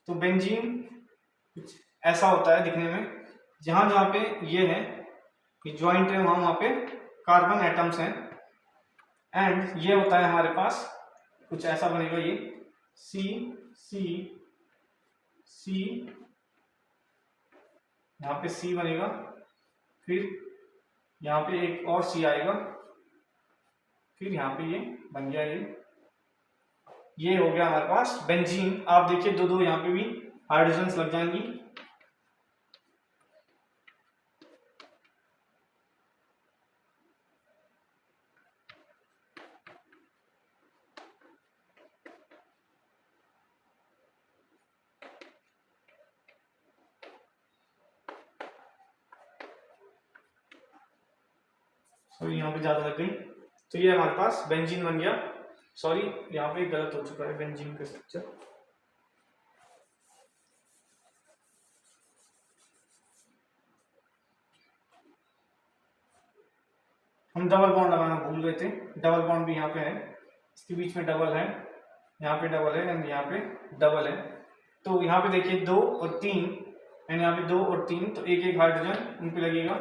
A: तो बेंजीन कुछ ऐसा होता है दिखने में, जहां जहां पे ये है, ये ज्वाइंट है, वहां पे कार्बन एटम्स हैं। एंड ये होता है हमारे पास कुछ ऐसा बनेगा, ये सी सी सी, यहाँ पे सी बनेगा, फिर यहाँ पे एक और सी आएगा, फिर यहाँ पे ये बन गया, ये हो गया हमारे पास बेंजीन। आप देखिए 2-2 यहाँ पे भी हाइड्रोजन्स लग जाएंगी। सॉरी यहाँ पे ज्यादा लग गई, तो ये हमारे पास बेंजीन बन गया। सॉरी यहाँ पे गलत हो चुका है बेंजीन का स्ट्रक्चर। हम डबल बॉन्ड लगाना भूल गए थे, डबल बॉन्ड भी यहाँ पे है, इसके बीच में डबल है, यहाँ पे डबल है एंड यहाँ पे डबल है। तो यहाँ पे देखिए 2 और 3 एंड यहाँ पे 2 और 3, तो एक एक हाइड्रोजन उन पे लगेगा।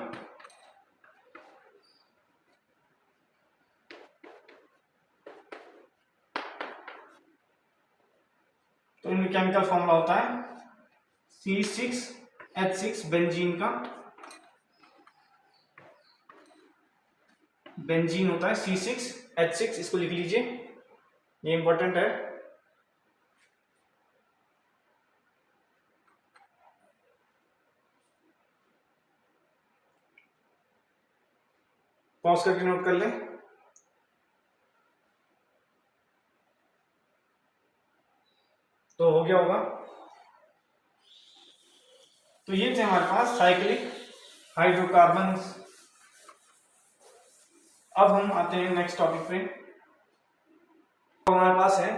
A: तो इनमें केमिकल फॉर्मूला होता है C6H6 बेंजीन का, बेंजीन होता है C6H6, इसको लिख लीजिए, ये इंपॉर्टेंट है। पॉज करके नोट कर लें। तो हो गया होगा। तो ये थे हमारे पास साइक्लिक हाइड्रोकार्बन। अब हम आते हैं नेक्स्ट टॉपिक पे। तो हमारे पास है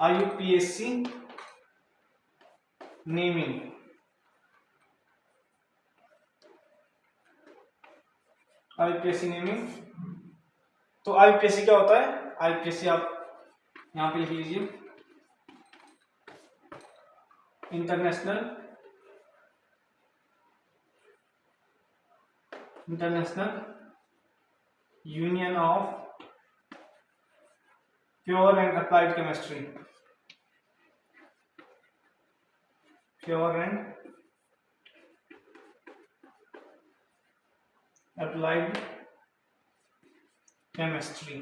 A: IUPAC नेमिंग। IUPAC नेमिंग, तो IUPAC क्या होता है? IUPAC आप यहां पे लिख लीजिए, international union of pure and applied chemistry. Pure and applied chemistry,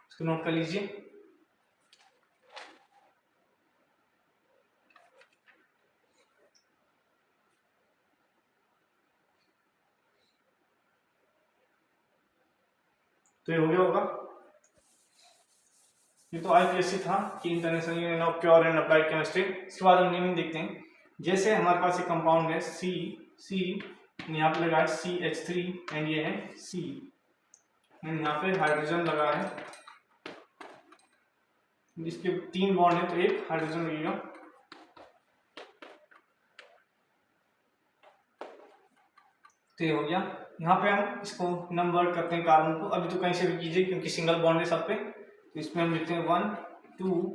A: इसको नोट कर लीजिए। तो ये हो गया होगा। ये तो IUPAC था कि international union of pure and applied chemistry. इसके बाद हम नेमिंग देखते हैं। जैसे हमारे पास एक कंपाउंड है C यहाँ पे लगा है CH3 एंड ये है C, यहाँ पे हाइड्रोजन लगा है, इसके 3 बॉन्ड है तो एक हाइड्रोजन लगेगा। तो ये हो गया। यहाँ पे हम इसको नंबर करते हैं कार्बन को, अभी तो कहीं से भी कीजिए क्योंकि सिंगल बॉन्ड है सब पे। तो इसमें हम लिखते हैं 1 2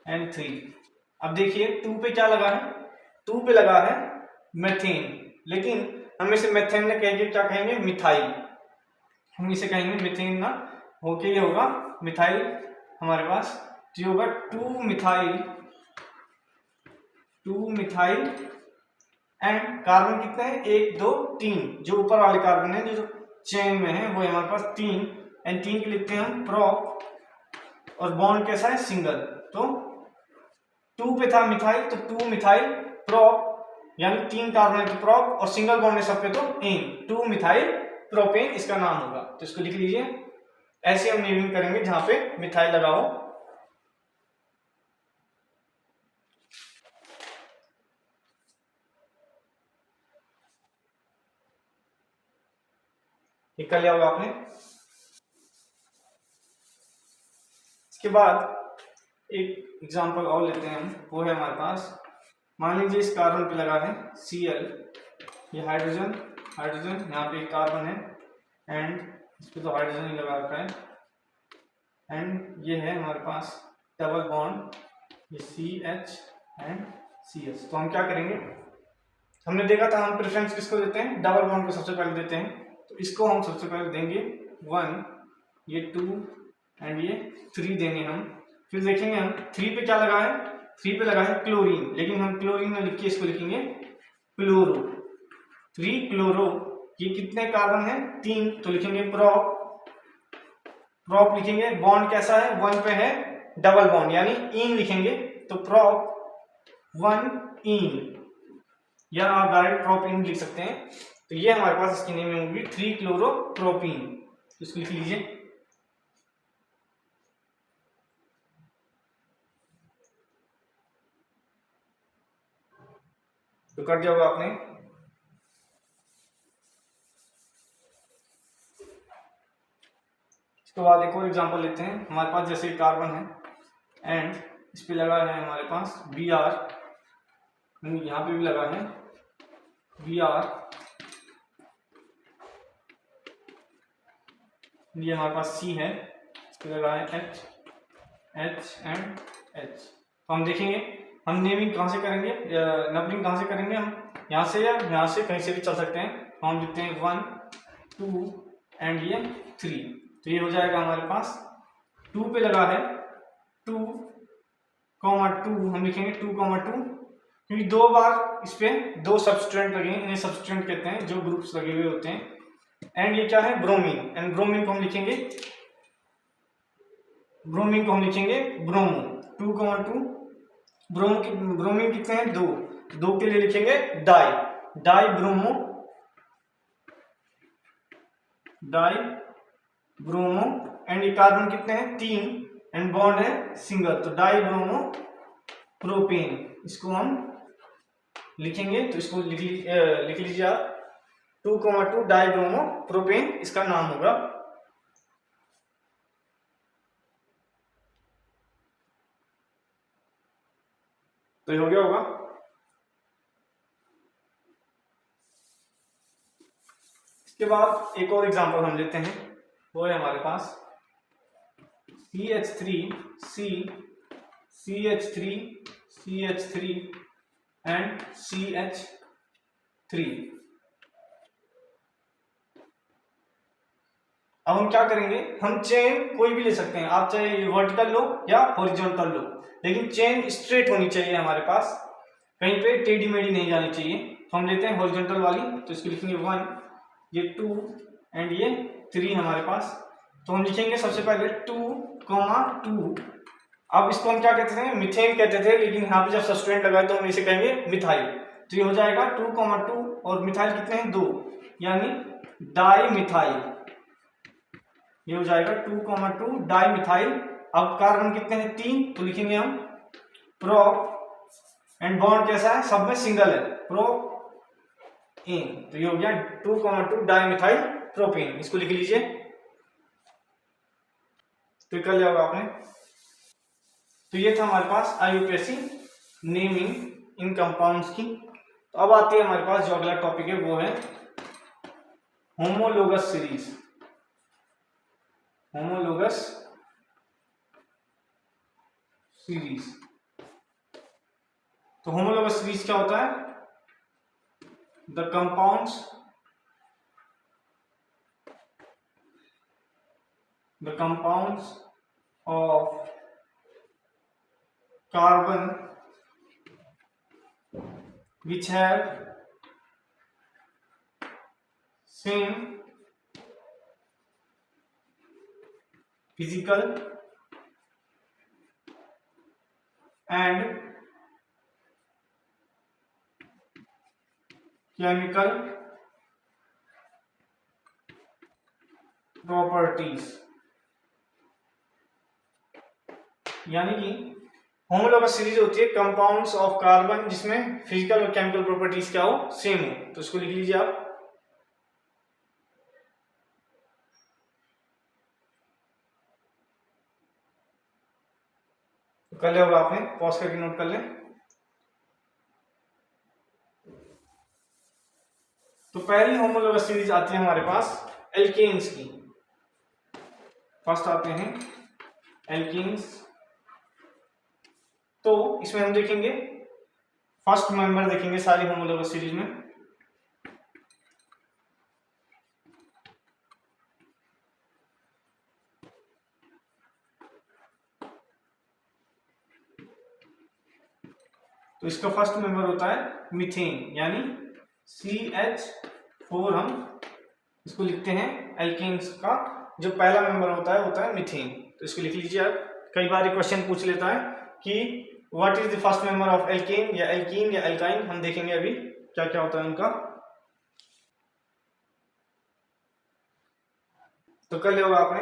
A: एंड 3। अब देखिए 2 पे क्या लगा है? 2 पे लगा है मेथेन, लेकिन हम इसे मेथेन न कहेंगे, क्या कहेंगे? मिथाइल। हम इसे कहेंगे मिथेन ना होके ये होगा मिथाइल हमारे पास। तो ये होगा 2 मिथाइल एंड कार्बन कितने हैं? 1 2 3। जो ऊपर वाले कार्बन है जो चेन में है वो है हमारे पास 3 एंड 3 के लिखते हैं हम प्रोप, और बॉन्ड कैसा है? सिंगल। तो 2 पे था मिथाइल तो 2 मिथाइल प्रोप, यानी 3 कार्बन है तो प्रोप, और सिंगल बॉन्ड है सब पे तो एन, 2 मिथाइल प्रोपेन इसका नाम होगा। तो इसको लिख लीजिए। ऐसे हम नेमिंग करेंगे जहां पे मिथाइल लगा हो। ये कर लिया होगा आपने। इसके बाद एक एग्जांपल और लेते हैं हम, वो है हमारे पास, मान लीजिए इस कार्बन पे लगा है Cl, ये हाइड्रोजन यहाँ पे एक कार्बन है एंड इस पे तो हाइड्रोजन ही लगा रखा है, एंड ये है हमारे पास डबल बॉन्ड, ये CH एंड CS। तो हम क्या करेंगे? हमने देखा था हम प्रेफरेंस किसको देते हैं? डबल बॉन्ड को सबसे पहले देते हैं। तो इसको हम सबसे पहले देंगे 1, ये 2 एंड ये 3 देंगे हम। फिर देखेंगे हम 3 पे क्या लगा है? 3 पे लगा है क्लोरीन, लेकिन हम क्लोरीन में लिख के इसको लिखेंगे क्लोरो, 3 क्लोरो। ये कितने कार्बन है? 3, तो लिखेंगे प्रोप लिखेंगे। बॉन्ड कैसा है? 1 पे है डबल बॉन्ड यानी इन लिखेंगे, तो प्रोप 1 इन, या आप डायरेक्ट प्रोपीन लिख सकते हैं। तो ये हमारे पास इसकी नेमिंग होगी 3 क्लोरोप्रोपीन। तो इसको लिख लीजिए। तो कर दिया होगा आपने। इसके बाद एक और एग्जांपल लेते हैं। हमारे पास जैसे कार्बन है एंड इस पे लगा है हमारे पास Br, यहाँ पे भी लगा है Br, ये हमारे पास C है, इस पे लगा है H एंड H। तो हम देखेंगे हम नेमिंग कहाँ से करेंगे, नंबरिंग कहाँ से करेंगे? हम यहाँ से या यहाँ से कहीं से भी चल सकते हैं। तो हम लिखते हैं 1 2 एंड ये 3। तो ये हो जाएगा हमारे पास 2 पे लगा है 2, हम लिखेंगे 2, क्योंकि 2 बार इस पे 2 सब्सटेंट लगे हैं, इन्हें सब्सटेंट कहते हैं जो ग्रुप्स लगे हुए होते हैं। एंड ये क्या है? ब्रोमीन, एंड ब्रोमीन को हम लिखेंगे ब्रोमो, 2, ब्रोमीन कितने हैं? 2 के लिए लिखेंगे डाई ब्रोमो एंड ये कार्बन कितने हैं 3 एंड बॉन्ड है सिंगल, तो डाइब्रोमो प्रोपेन इसको हम लिखेंगे। तो इसको लिख लीजिए आप 2,2 डाइब्रोमो प्रोपेन इसका नाम होगा। तो ये हो गया होगा। इसके बाद एक और एग्जांपल हम लेते हैं, वो है हमारे पास CH3C CH3 CH3 and CH3। अब हम क्या करेंगे, हम चेन कोई भी ले सकते हैं, आप चाहे वर्टिकल लो या हॉरिजॉन्टल लो, लेकिन चेन स्ट्रेट होनी चाहिए हमारे पास, कहीं पे टेढ़ी मेढ़ी नहीं जानी चाहिए। तो हम लेते हैं हॉरिजॉन्टल वाली, तो इसको लिखेंगे 1, ये 2 एंड ये 3 हमारे पास। तो हम लिखेंगे सबसे पहले 2,2। अब इसको हम क्या कहते थे, मीथेन कहते थे, लेकिन यहाँ पे जब सब्स्टिट्यूएंट लगाए तो हम इसे कहेंगे मिथाइल। तो ये हो जाएगा 2,2 और मिथाइल कितने हैं 2, यानी डाई मिथाइल। ये हो जाएगा 2,2 डाई मिथाइल। अब कार्बन कितने हैं 3, तो लिखेंगे हम प्रो एंड बॉन्ड कैसा है, सब में सिंगल है, प्रो इन। तो ये हो गया 2,2 डाई मिथाइल प्रोपेन, इसको लिख लीजिए। तो कर लिया होगा आपने। तो ये था हमारे पास IUPAC नेमिंग इन कंपाउंड्स की। तो अब आती है हमारे पास जो अगला टॉपिक है वो है होमोलोगस सीरीज। Homologous series. तो होमोलोगस सीरीज क्या होता है, the compounds of carbon which have same physical and chemical properties। यानी कि होमोलोगस सीरीज होती है कंपाउंड्स ऑफ कार्बन जिसमें फिजिकल और केमिकल प्रॉपर्टीज क्या हो, सेम हो। तो इसको लिख लीजिए आप। तो कर लिया होगा आपने, पॉज करके नोट कर लें। तो पहली होमोलोगस सीरीज आती है हमारे पास एल्केन्स की। फर्स्ट आते हैं एल्केन्स। तो इसमें हम देखेंगे फर्स्ट मेंबर देखेंगे सारी होमोलोगस सीरीज में। तो इसका फर्स्ट मेंबर होता है मीथेन, यानी CH4 हम इसको लिखते हैं। एल्केन्स का जो पहला मेंबर होता है मीथेन। तो इसको लिख लीजिए आप। कई बार क्वेश्चन पूछ लेता है कि what is the first member of alkene या एल्कीन या एल्काइन। हम देखेंगे अभी क्या क्या होता है उनका। तो कर लिया होगा आपने।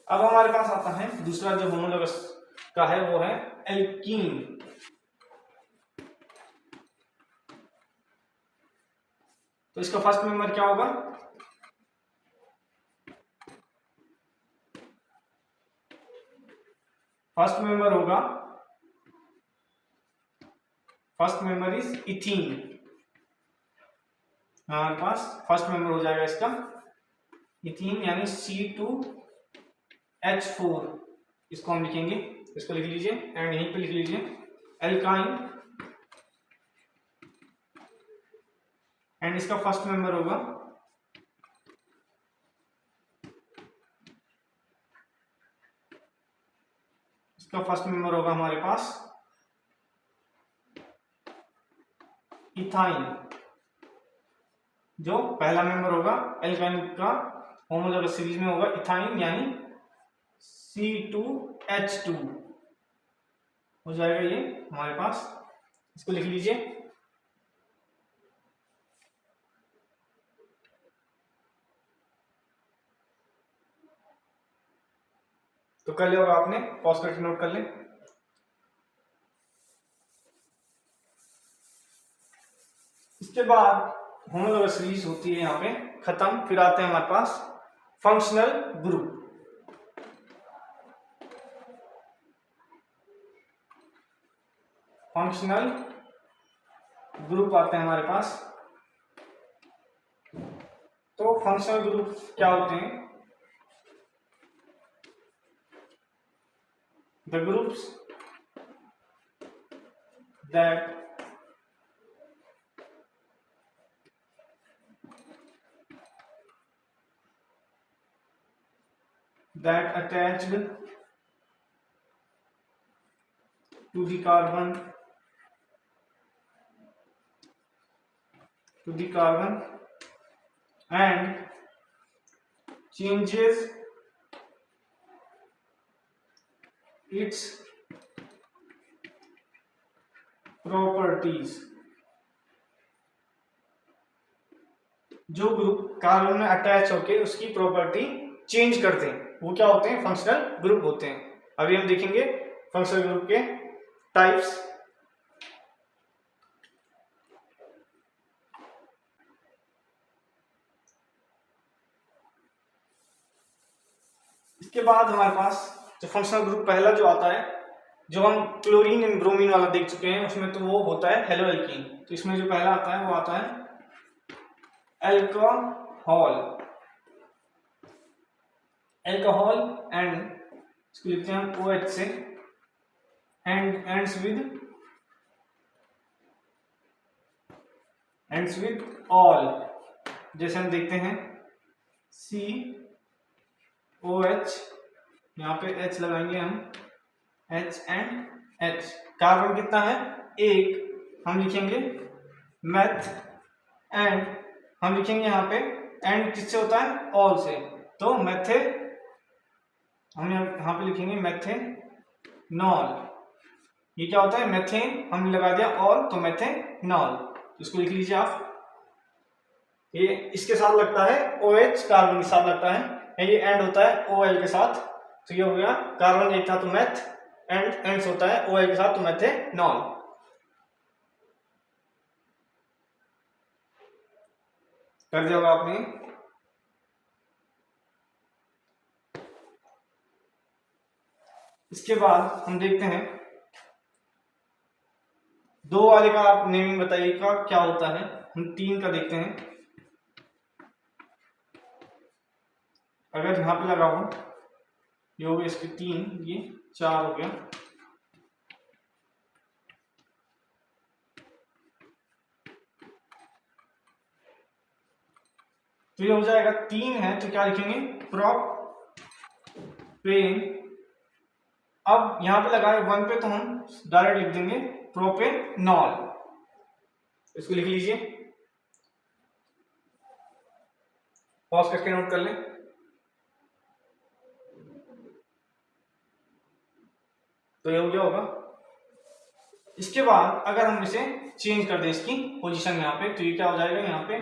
A: अब हमारे पास आता है दूसरा जो होमोलोगस का है वो है एल्कीन। तो इसका फर्स्ट मेंबर क्या होगा, फर्स्ट मेंबर होगा, फर्स्ट मेंबर इज इथीन। हमारे पास फर्स्ट मेंबर हो जाएगा इसका इथीन, यानी C2H4 इसको हम लिखेंगे। इसको लिख लीजिए एंड यहीं पे लिख लीजिए एल्काइन एंड इसका फर्स्ट मेंबर होगा हमारे पास इथाइन। जो पहला मेंबर होगा एल्काइन का होमोलोगस सीरीज में होगा इथाइन, यानी C2H2 हो जाएगा ये हमारे पास। इसको लिख लीजिए। तो कर लिया होगा आपने, पॉज करके नोट कर लें। इसके बाद होमोलॉगस सीरीज होती है यहाँ पे खत्म। फिर आते हैं हमारे पास फंक्शनल ग्रुप। फंक्शनल ग्रुप आते हैं हमारे पास। तो फंक्शनल ग्रुप क्या होते हैं? The groups that attached to the carbon and changes its properties। जो ग्रुप कार्बन में अटैच होके उसकी प्रॉपर्टी चेंज करते हैं वो क्या होते हैं? फंक्शनल ग्रुप होते हैं। अभी हम देखेंगे फंक्शनल ग्रुप के टाइप्स। इसके बाद हमारे पास जो फंक्शनल ग्रुप पहला जो आता है, जो हम क्लोरीन एंड ब्रोमीन वाला देख चुके हैं, उसमें तो वो होता है हेलो एल्कीन। तो इसमें जो पहला आता है वो आता है अल्कोहल। अल्कोहल एंड इसको लिखते हैं हम OH से, एंड एंड्स विद ऑल। जैसे हम देखते हैं COH, यहाँ पे H लगाएंगे हम, H एंड H। कार्बन कितना है? एक। हम लिखेंगे मेथ एंड हम लिखेंगे यहाँ पे एंड किससे होता है? ऑल से। तो मेथे हम यहाँ पे लिखेंगे मेथेनॉल। ये क्या होता है? मेथेन हमने लगा दिया ऑल, तो मेथेनॉल। इसको लिख लीजिए आप। ये इसके साथ लगता है OH, कार्बन के साथ लगता है। ये एंड होता है OL के साथ। तो ये हो गया कार्बन एक था तो मेथ, एंड एंड्स होता है OL के साथ तो मेथेनॉल। कर दिया होगा आपने। इसके बाद हम देखते हैं दो वाले का आप नेमिंग बताइएगा क्या होता है। हम तीन का देखते हैं। अगर यहाँ पे लगा हो, ये हो गया इसके तीन, ये चार हो गया। तो ये हो जाएगा तीन है तो क्या लिखेंगे? प्रोपेन। अब यहां पे लगा है वन पे तो हम डायरेक्ट लिख देंगे प्रोपेनॉल। इसको लिख लीजिए, पॉज करके नोट कर लें। तो ये हो गया होगा। इसके बाद अगर हम इसे चेंज कर दें इसकी पोजीशन यहाँ पे, तो ये क्या हो जाएगा? यहाँ पे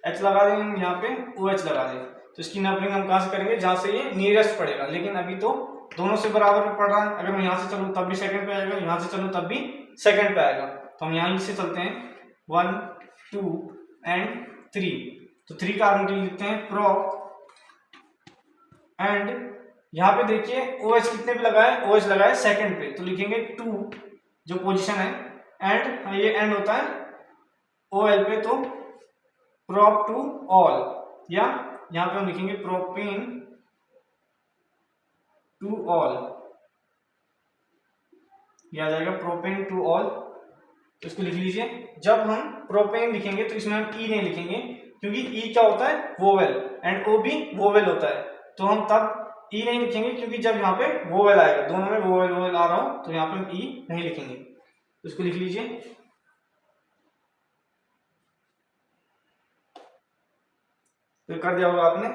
A: H लगा देंगे हम, यहाँ पे OH लगा दें। तो इसकी नंबरिंग हम कहाँ से करेंगे? जहां से ये नियरेस्ट पड़ेगा। लेकिन अभी तो दोनों से बराबर पड़ रहा है। अगर मैं यहाँ से चलूँ तब भी सेकंड पे आएगा, यहाँ से चलूँ तब भी सेकंड पे आएगा। तो हम यहाँ से चलते हैं 1 2 एंड 3। तो 3 कार्बन के लिए लिखते हैं प्रोप एंड यहाँ पे देखिए OH कितने पे लगा है? OH लगा है सेकंड पे, तो लिखेंगे 2 जो पोजीशन है, एंड ये एंड होता है OL पे, तो प्रोप टू ऑल। या यहाँ पे हम लिखेंगे प्रोपेन टू ऑल। ये आ जाएगा प्रोपेन टू ऑल। तो इसको लिख लीजिए। जब हम प्रोपेन लिखेंगे तो इसमें हम ई नहीं लिखेंगे, क्योंकि ई क्या होता है? वोवेल, एंड ओ भी वोवेल होता है। तो हम तब ई नहीं लिखेंगे, क्योंकि जब यहाँ पे वोवेल आएगा, दोनों में वोवेल वोवेल आ रहा हो, तो यहाँ पे हम ई नहीं लिखेंगे। तो इसको लिख लीजिए। तो कर दिया होगा आपने।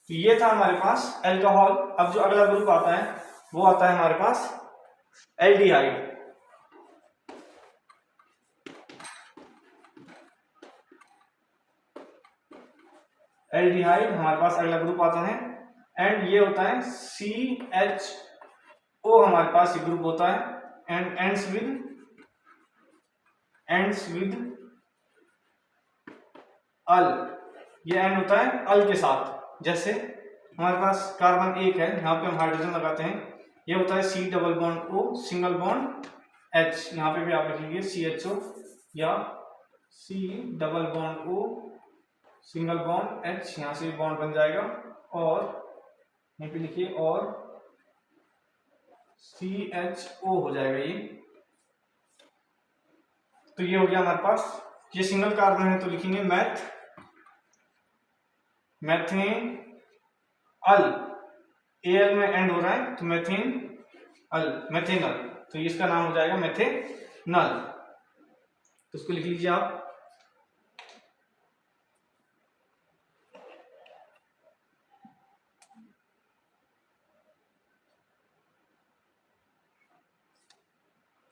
A: तो ये था हमारे पास अल्कोहल। अब जो अगला ग्रुप आता है वो आता है हमारे पास एल्डिहाइड। एल्डिहाइड हमारे पास अगला ग्रुप आता है, एंड ये होता है CHO हमारे पास ये ग्रुप होता है, एंड एंड्स विद अल, ये एंड होता है अल के साथ। जैसे हमारे पास कार्बन एक है, यहाँ पे हम हाइड्रोजन लगाते हैं, ये होता है C double bond O single bond H, यहाँ पे भी आप लिखेंगे CHO या C double bond O single bond H, यहाँ से बॉन्ड बन जाएगा, और यहाँ पे लिखिए और CHO हो जाएगा ये। तो ये हो गया हमारे पास, ये सिंगल कार्बन है तो लिखेंगे मैथेन अल, एल में एंड हो रहा है तो मैथेनल, तो इसका नाम हो जाएगा मैथेनल। तो इसको लिख लीजिए आप।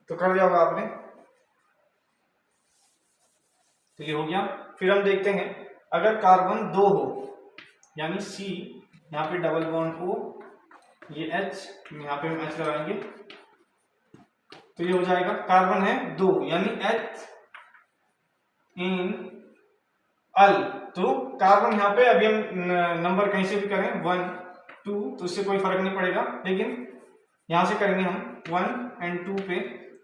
A: तो कर दिया होगा आपने, तो ये हो गया। फिर हम देखते हैं अगर कार्बन दो हो, यानी C, यहाँ पे डबल बॉन्ड O, ये H, यहाँ पे हम H लगाएंगे, तो ये हो जाएगा कार्बन है दो, यानी H इन अल। तो कार्बन यहाँ पे अभी हम नंबर कहीं से भी करें 1 2 तो इससे कोई फर्क नहीं पड़ेगा, लेकिन यहाँ से करेंगे हम 1 एंड 2 पे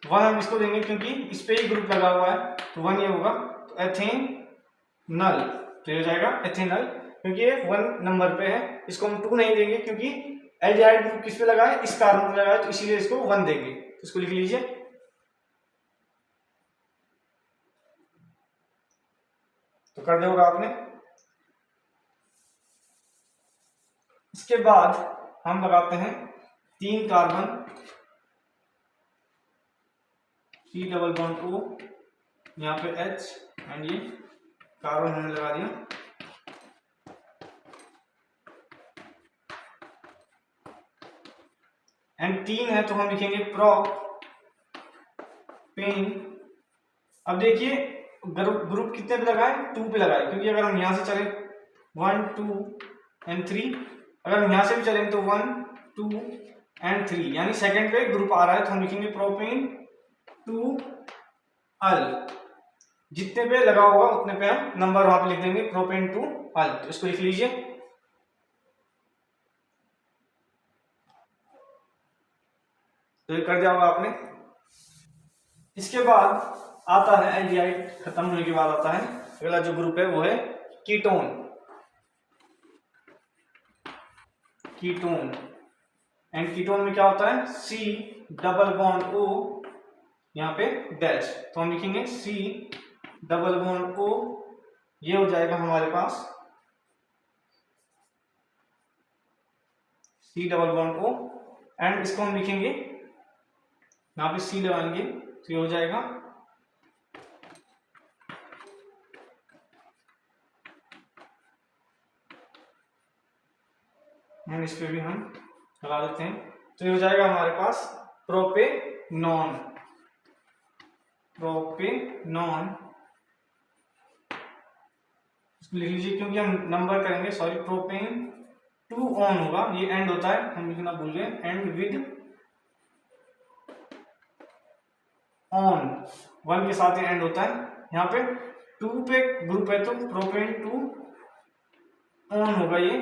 A: 1 हम इसको देंगे क्योंकि इस पे ही ग्रुप लगा हुआ है, तो 1 ये होगा, तो एथेनल, तो ये हो जाएगा एथेनल, क्योंकि ये 1 नंबर पे है। इसको हम 2 नहीं देंगे क्योंकि एल्डिहाइड ग्रुप किस पे लगा है, इस कार्बन पे लगा है, तो इसीलिए इसको 1 देंगे। तो इसको लिख लीजिए। तो कर दोगे आपने। इसके बाद हम लगाते हैं 3 carbon, C double bond O, यहाँ पे H, एंड ये कार्बन हमने लगा दिया। एंड 3 है तो हम लिखेंगे प्रोपेन। अब देखिए ग्रुप कितने पे लगाए, 2 पे लगाए, क्योंकि अगर हम यहां से चले 1 2 एंड 3, अगर हम यहां से भी चलेंगे तो 1 2 एंड 3, यानी सेकंड पे ग्रुप आ रहा है, तो हम लिखेंगे प्रोपेन 2 अल। जितने पे लगा होगा उतने पे हम नंबर वहां पे लिख देंगे, प्रोपेन 2 अल। तो इसको लिख लीजिए। तो ये कर दिया होगा आपने। इसके बाद आता है एल्डिहाइड खत्म होने के बाद आता है अगला जो ग्रुप है वो है कीटोन। एंड कीटोन में क्या होता है, C डबल बॉन्ड O, यहाँ पे डैश, तो हम लिखेंगे C डबल बॉन्ड O, ये हो जाएगा हमारे पास C double bond O, and इसको हम लिखेंगे, यहाँ पे C लगाएंगे तो ये हो जाएगा एंड इस पे भी हम लगा देते हैं, तो ये हो जाएगा हमारे पास प्रोपेनॉन। इसको लिख लीजिए क्योंकि हम नंबर करेंगे, सॉरी, प्रोपेन 2 ऑन होगा, ये एंड होता है, हम लिखना भूल गए, एंड विद ऑन 1 के साथ एंड होता है। यहाँ पे 2 पे ग्रुप है तो प्रोपेन 2 ऑन होगा ये।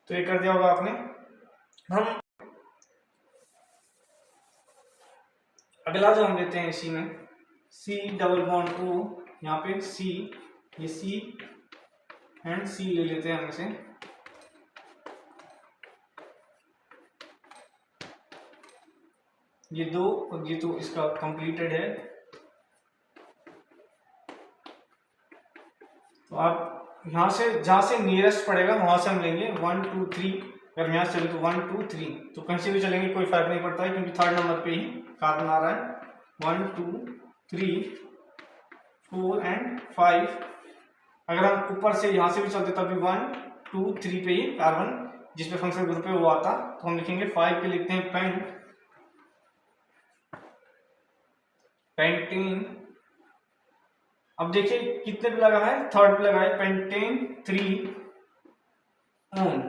A: तो ये कर दिया होगा आपने। हम अगला जो हम लेते हैं इसी में C डबल बॉन्ड O, यहाँ पे C, ये C एंड C ले लेते हैं हम इसे, ये 2 और ये तो इसका कंप्लीटेड है। तो आप यहाँ से जहाँ से नियरेस्ट पड़ेगा वहां से हम लेंगे 1 2 3, अगर यहाँ से चले तो 1 2 3, तो कहीं से भी चलेंगे कोई फर्क नहीं पड़ता है क्योंकि 3rd नंबर पे ही कार्बन आ रहा है। 1 2 3 4 एंड 5, अगर हम ऊपर से यहाँ से भी चलते तब भी 1 2 3 पे ही कार्बन जिसपे फंक्शनल ग्रुप है वो आता, तो हम लिखेंगे 5 पे लिखते हैं पेंटीन अब देखिए कितने पे लगा है, थर्ड पे लगा है, पेंटेन 3 ओन।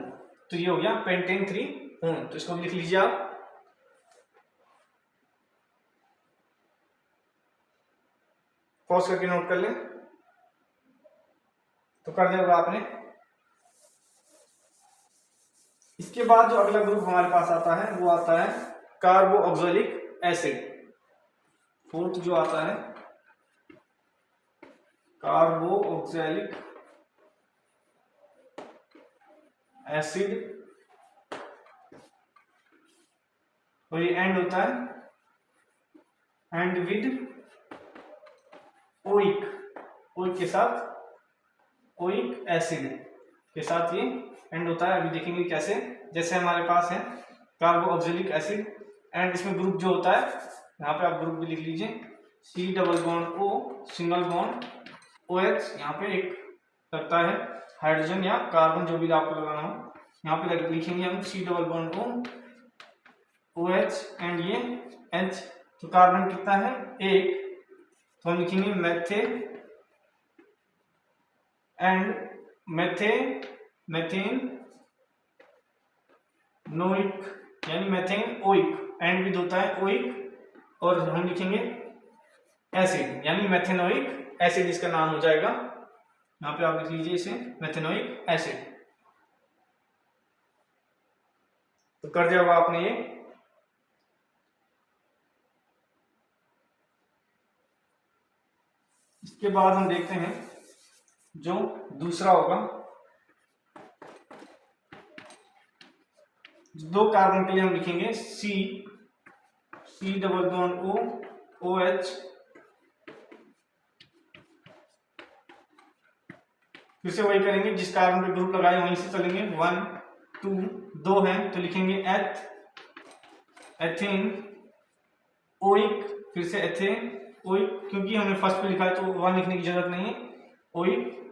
A: तो ये हो गया पेंटेन 3 ओन। तो इसको लिख लीजिए आप। पॉज करके नोट कर लें। तो कर दिया होगा आपने। इसके बाद जो अगला ग्रुप हमारे पास आता है वो आता है कार्बोक्सिलिक एसिड। फोर्थ जो आता है कार्बोक्सिलिक एसिड, और ये एंड होता है एंड विद ओइक, ओइक के साथ, ओइक एसिड के साथ ये एंड होता है। अभी देखेंगे कैसे। जैसे हमारे पास है कार्बोक्सिलिक एसिड एंड इसमें ग्रुप जो होता है, यहाँ पे आप ग्रुप भी लिख लीजिए, C double bond O single bond OH। यहाँ पे एक लगता है हाइड्रोजन या कार्बन, जो भी आपको लगाना हो। यहाँ पे लिखेंगे हम C double bond O OH and ये H। तो कार्बन कितना है, एक। तो हम लिखेंगे मेथे एंड मेथेन नोइक, यानी मेथेन ओइक, एंड भी होता है ओइक। और हम लिखेंगे एसिड, यानी मेथेनोइक एसिड इसका नाम हो जाएगा। यहाँ पे आप लिख लीजिए इसे मेथेनोइक एसिड। तो कर दिया होगा आपने ये। इसके बाद हम देखते हैं जो दूसरा होगा, दो कार्बन के लिए हम लिखेंगे C double bond O OH। फिर से वही करेंगे, जिस कार्बन पे ग्रुप लगाए वहीं से चलेंगे। 1 2 दो हैं तो लिखेंगे एथेन ओइक, फिर से एथेन ओइक, क्योंकि हमने फर्स्ट पे लिखा है तो 1 लिखने की जरूरत नहीं है। ओइक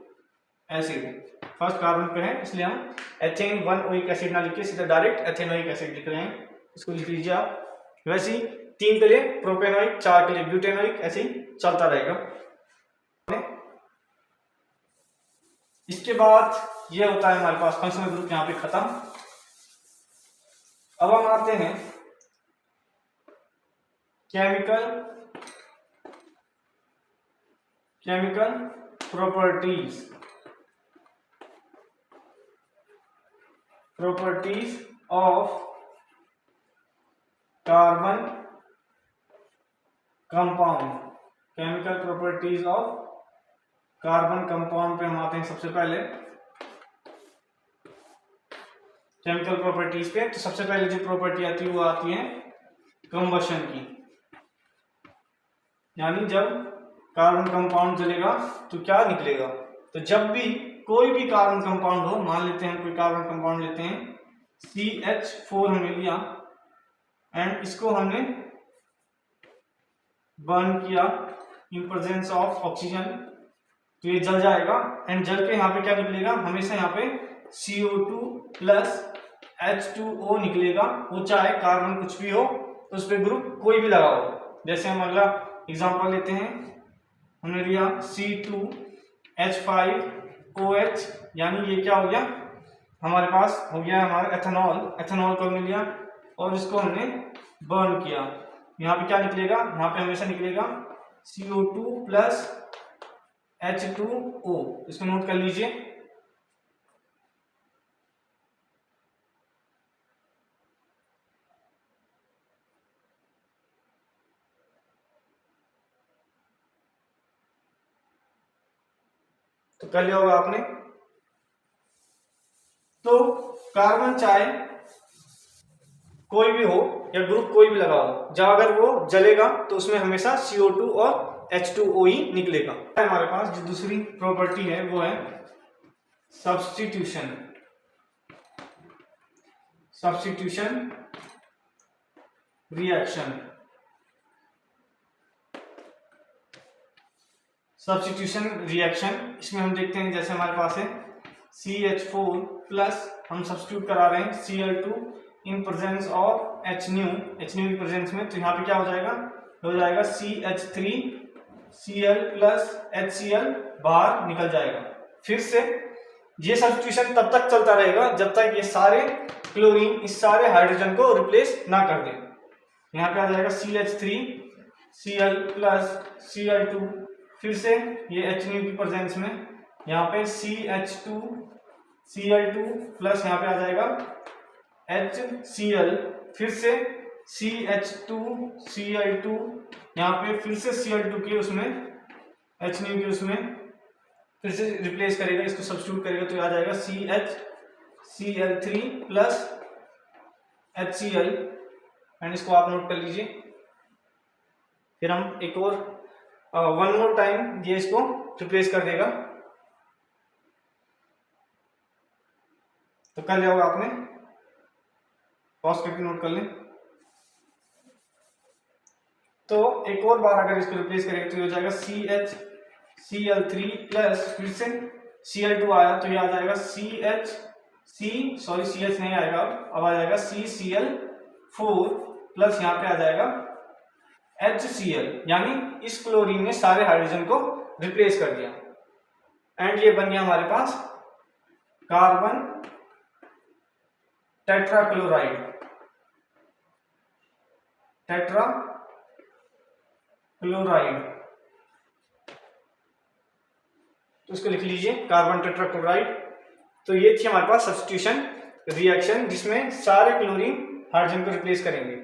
A: एसिड फर्स्ट कार्बन पे है, इसलिए हम एथेन 1 ओइक एसिड ना लिख के सीधा डायरेक्ट एथेनोइक एसिड लिख रहे हैं। इसको लिख लीजिए आप। वैसे ही 3 के लिए प्रोपेनोइक, 4 के लिए ब्यूटेनोइक, ऐसे ही चलता रहेगा। इसके बाद ये होता है हमारे पास फंक्शनल ग्रुप, यहाँ पे खत्म। अब हम आते हैं chemical properties of carbon compound. Chemical properties of carbon compound पे हम आते हैं सबसे पहले केमिकल प्रॉपर्टीज पे। तो सबसे पहले जो प्रॉपर्टी आती है वो आती है कंबशन की, यानी जब कार्बन कंपाउंड जलेगा तो क्या निकलेगा। तो जब भी कोई भी कार्बन कंपाउंड हो, मान लेते हैं कोई कार्बन कंपाउंड लेते हैं CH4 हमने लिया एंड इसको हमने बर्न किया इन प्रेजेंस ऑफ ऑक्सीजन, तो ये जल जाएगा एंड जल के यहाँ पे क्या निकलेगा, हमेशा यहाँ पे CO2 प्लस H2O निकलेगा। वो चाहे कार्बन कुछ भी हो तो उस पर ग्रुप कोई भी लगा हो। जैसे हम अगला एग्जांपल लेते हैं, हमने लिया C2H5OH, यानी ये क्या हो गया हमारे पास, हो गया हमारा एथेनॉल को हमने लिया और इसको हमने बर्न किया। यहाँ पे क्या निकलेगा, यहाँ पे हमेशा निकलेगा CO2 प्लस H2O। इसको नोट कर लीजिए। तो कर लिया होगा आपने। तो कार्बन चाहे कोई भी हो या ग्रुप कोई भी लगा हो, जब अगर वो जलेगा तो उसमें हमेशा CO2 और H2O ही निकलेगा। हमारे पास जो दूसरी प्रॉपर्टी है वो है सब्स्टिट्यूशन रिएक्शन। सब्स्टिट्यूशन रिएक्शन, इसमें हम देखते हैं जैसे हमारे पास है CH4 प्लस हम सब्स्टिट्यूट करा रहे हैं Cl2 in presence of H की प्रेजेंस में, तो यहाँ पे क्या हो जाएगा CH3 Cl प्लस HCl बाहर निकल जाएगा। फिर से ये सब्स्टिट्यूशन तब तक चलता रहेगा जब तक ये सारे क्लोरीन इस सारे हाइड्रोजन को रिप्लेस ना कर दे। यहाँ पे आ जाएगा CH3 Cl प्लस Cl2, फिर से ये H की प्रेजेंस में यहाँ पे CH2 Cl2 प्लस यहाँ पे आ जाएगा HCl, फिर से CH2 Cl2, यहाँ पे फिर से Cl2 के उसमें H के उसमें फिर से रिप्लेस करेगा, इसको सब्स्टिट्यूट करेगा तो आ जाएगा CH प्लस HCl, एंड इसको आप नोट कर लीजिए। फिर हम एक और वन मोर टाइम ये इसको रिप्लेस कर देगा। तो कर लिया होगा आपने, पॉज करके नोट कर लें। तो एक और बार अगर इसको रिप्लेस करेंगे तो ये हो जाएगा CHCl3 प्लस फिर से Cl2 आया तो ये आ जाएगा CH नहीं आएगा, अब आ जाएगा CCl4 प्लस यहाँ पे आ जाएगा HCl, यानी इस क्लोरीन ने सारे हाइड्रोजन को रिप्लेस कर दिया। एंड ये बन गया हमारे पास कार्बन टेट्राक्लोराइड। तो इसको लिख लीजिए कार्बन टेट्राक्लोराइड। तो ये थी हमारे पास सब्स्टिट्यूशन रिएक्शन जिसमें सारे क्लोरीन हाइड्रोजन को रिप्लेस करेंगे।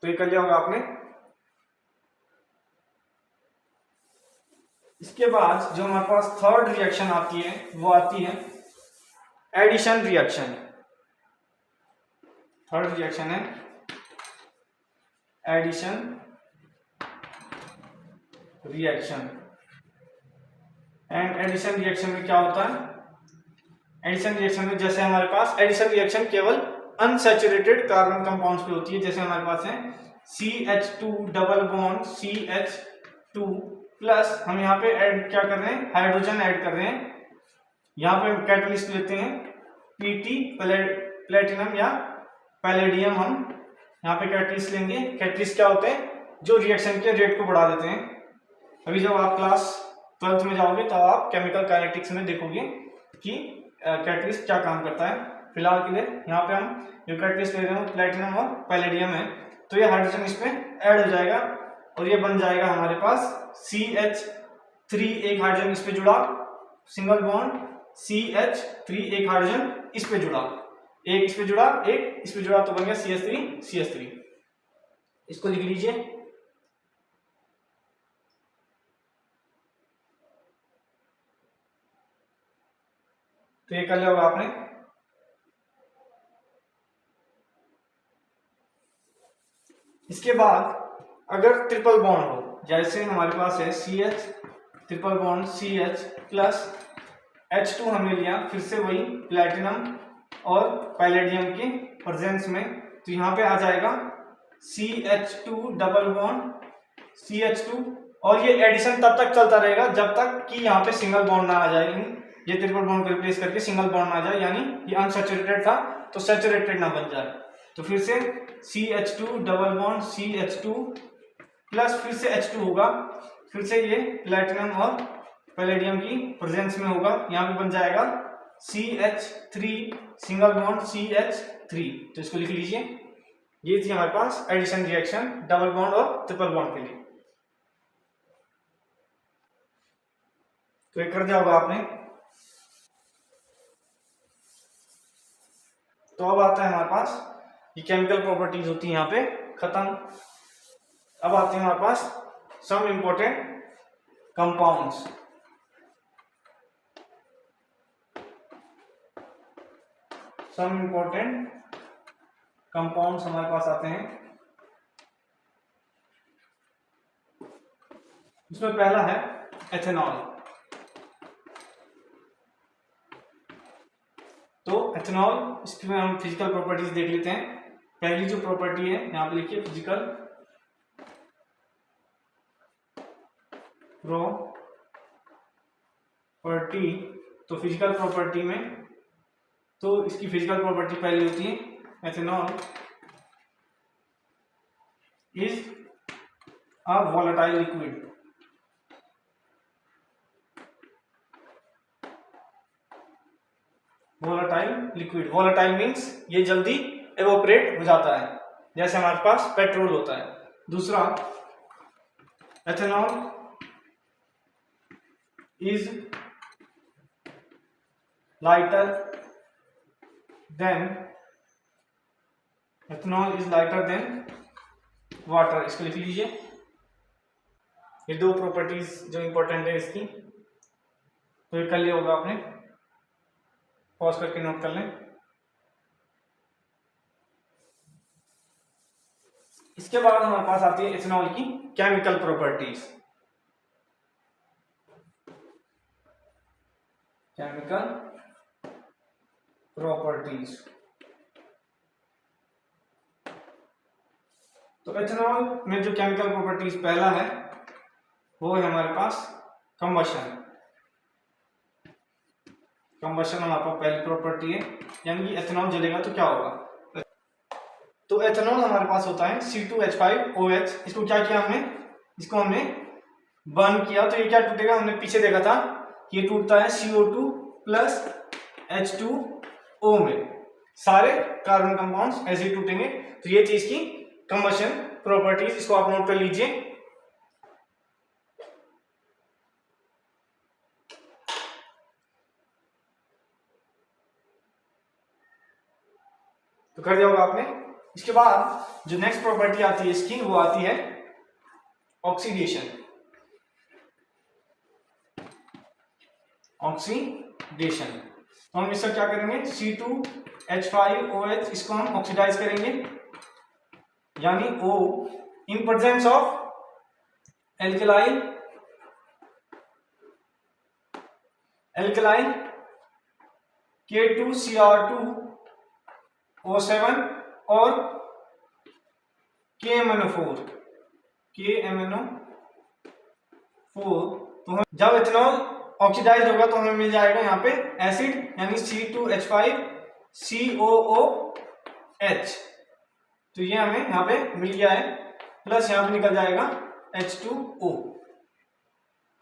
A: तो ये कर लिया होगा आपने। इसके बाद जो हमारे पास थर्ड रिएक्शन आती है वो आती है एडिशन रिएक्शन। थर्ड रिएक्शन है addition reaction. And addition reaction में क्या होता है? एडिशन रिएक्शन में जैसे हमारे पास एडिशन रिएक्शन केवल अनसैचुरेटेड कार्बन कंपाउंड्स पे होती है, जैसे हमारे पास है CH2 double bond CH2 plus हम यहाँ पे ऐड क्या कर रहे हैं, हाइड्रोजन ऐड कर रहे हैं। यहाँ पे हम कैटलिस्ट लेते हैं PT प्लेटिनम या पैलेडियम, हम यहाँ पे कैटलिस्ट लेंगे। कैटलिस्ट क्या होते हैं? जो रिएक्शन के रेट को बढ़ा देते हैं। अभी जब आप क्लास 12th में जाओगे तो आप केमिकल काइनेटिक्स में देखोगे कि कैटलिस्ट क्या काम करता है। फिलहाल के लिए यहाँ पे हम जो कैटलिस्ट ले रहे हैं प्लेटिनम और पैलेडियम है, तो ये हाइड्रोजन इसमें ऐड हो जाएगा और ये बन जाएगा हमारे पास CH3, एक हाइड्रोजन इस पे जुड़ा, सिंगल बॉन्ड CH3, एक हाइड्रोजन इस पे जुड़ा, एक इस पे जुड़ा, एक इस पे जुड़ा, तो बन गया CH3। इसको लिख लीजिए। तो ये कर लिया होगा आपने। इसके बाद अगर ट्रिपल बॉन्ड हो, जैसे हमारे पास है CH triple bond CH plus H2 हमने लिया, फिर से वही प्लैटिनम और पैलेडियम के प्रेजेंस में, तो यहाँ पे आ जाएगा CH2 डबल बॉन्ड CH2, और ये एडिशन तब तक चलता रहेगा जब तक कि यहाँ पे सिंगल बॉन्ड ना आ जाए, ये ट्रिपल बॉन्ड को रिप्लेस करके सिंगल बॉन्ड ना आ जाए, यानी ये अनसैचुरेटेड था तो सैचुरेटेड ना बन जाए। तो फिर से CH2 double bond CH2 plus फिर से H2 होगा, फिर से ये प्लैटिनम और पैलेडियम की प्रेजेंस में होगा, यहाँ पे बन जाएगा CH3 सिंगल बॉन्ड CH3। तो इसको लिख लीजिए। ये थी हमारे पास एडिशन रिएक्शन डबल बॉन्ड और ट्रिपल बॉन्ड के लिए। तो ये कर दिया होगा आपने। तो अब आता है हमारे पास ये केमिकल प्रॉपर्टीज होती है यहाँ पे खत्म। अब आते हैं हमारे पास some important compounds. Some important compounds हमारे पास आते हैं। इसमें पहला है एथेनॉल। तो एथेनॉल, इसमें हम फिजिकल प्रॉपर्टीज देख लेते हैं। पहली जो प्रॉपर्टी है यहाँ पे लिखिए फिजिकल प्रॉपर्टी। तो फिजिकल प्रॉपर्टी में तो इसकी फिजिकल प्रॉपर्टी पहली होती है ethanol is a volatile liquid. Volatile liquid, volatile means ये जल्दी एवोपरेट हो जाता है, जैसे हमारे पास पेट्रोल होता है। दूसरा, ethanol is lighter than, ethanol is lighter than water. इसको लिख लीजिए। ये दो प्रॉपर्टीज जो इंपॉर्टेंट है इसकी, तो ये कर लिया होगा आपने, पॉज करके नोट कर लें। इसके बाद हमारे पास आती है इथेनॉल की केमिकल प्रॉपर्टीज। केमिकल प्रॉपर्टीज, तो इथेनॉल में जो केमिकल प्रॉपर्टीज पहला है वो है हमारे पास कंबशन। कंबशन हमारे पास पहली प्रॉपर्टी है, यानी कि एथेनॉल जलेगा तो क्या होगा। तो एथेनॉल हमारे पास होता है C2H5OH। इसको क्या किया हमने, इसको हमने बर्न किया तो ये क्या टूटेगा, हमने पीछे देखा था ये टूटता है CO2 प्लस H2O में, सारे कार्बन कंपाउंड्स ऐसे ही टूटेंगे। तो ये चीज की कंबशन प्रॉपर्टीज, इसको आप नोट कर लीजिए। तो कर दिया होगा आपने। इसके बाद जो नेक्स्ट प्रॉपर्टी आती है इसकी, वो आती है ऑक्सीडेशन। ऑक्सीडेशन, तो हम इसका क्या करेंगे, C2H5OH, इसको हम ऑक्सीडाइज करेंगे, यानी O in presence of alkaline K2Cr2O7 और KMnO4। तो जब इथेनॉल ऑक्सीडाइज होगा तो हमें मिल जाएगा यहाँ पे एसिड, यानी C2H5COOH। तो ये हमें यहाँ पे मिल गया है, प्लस यहाँ पे निकल जाएगा H2O।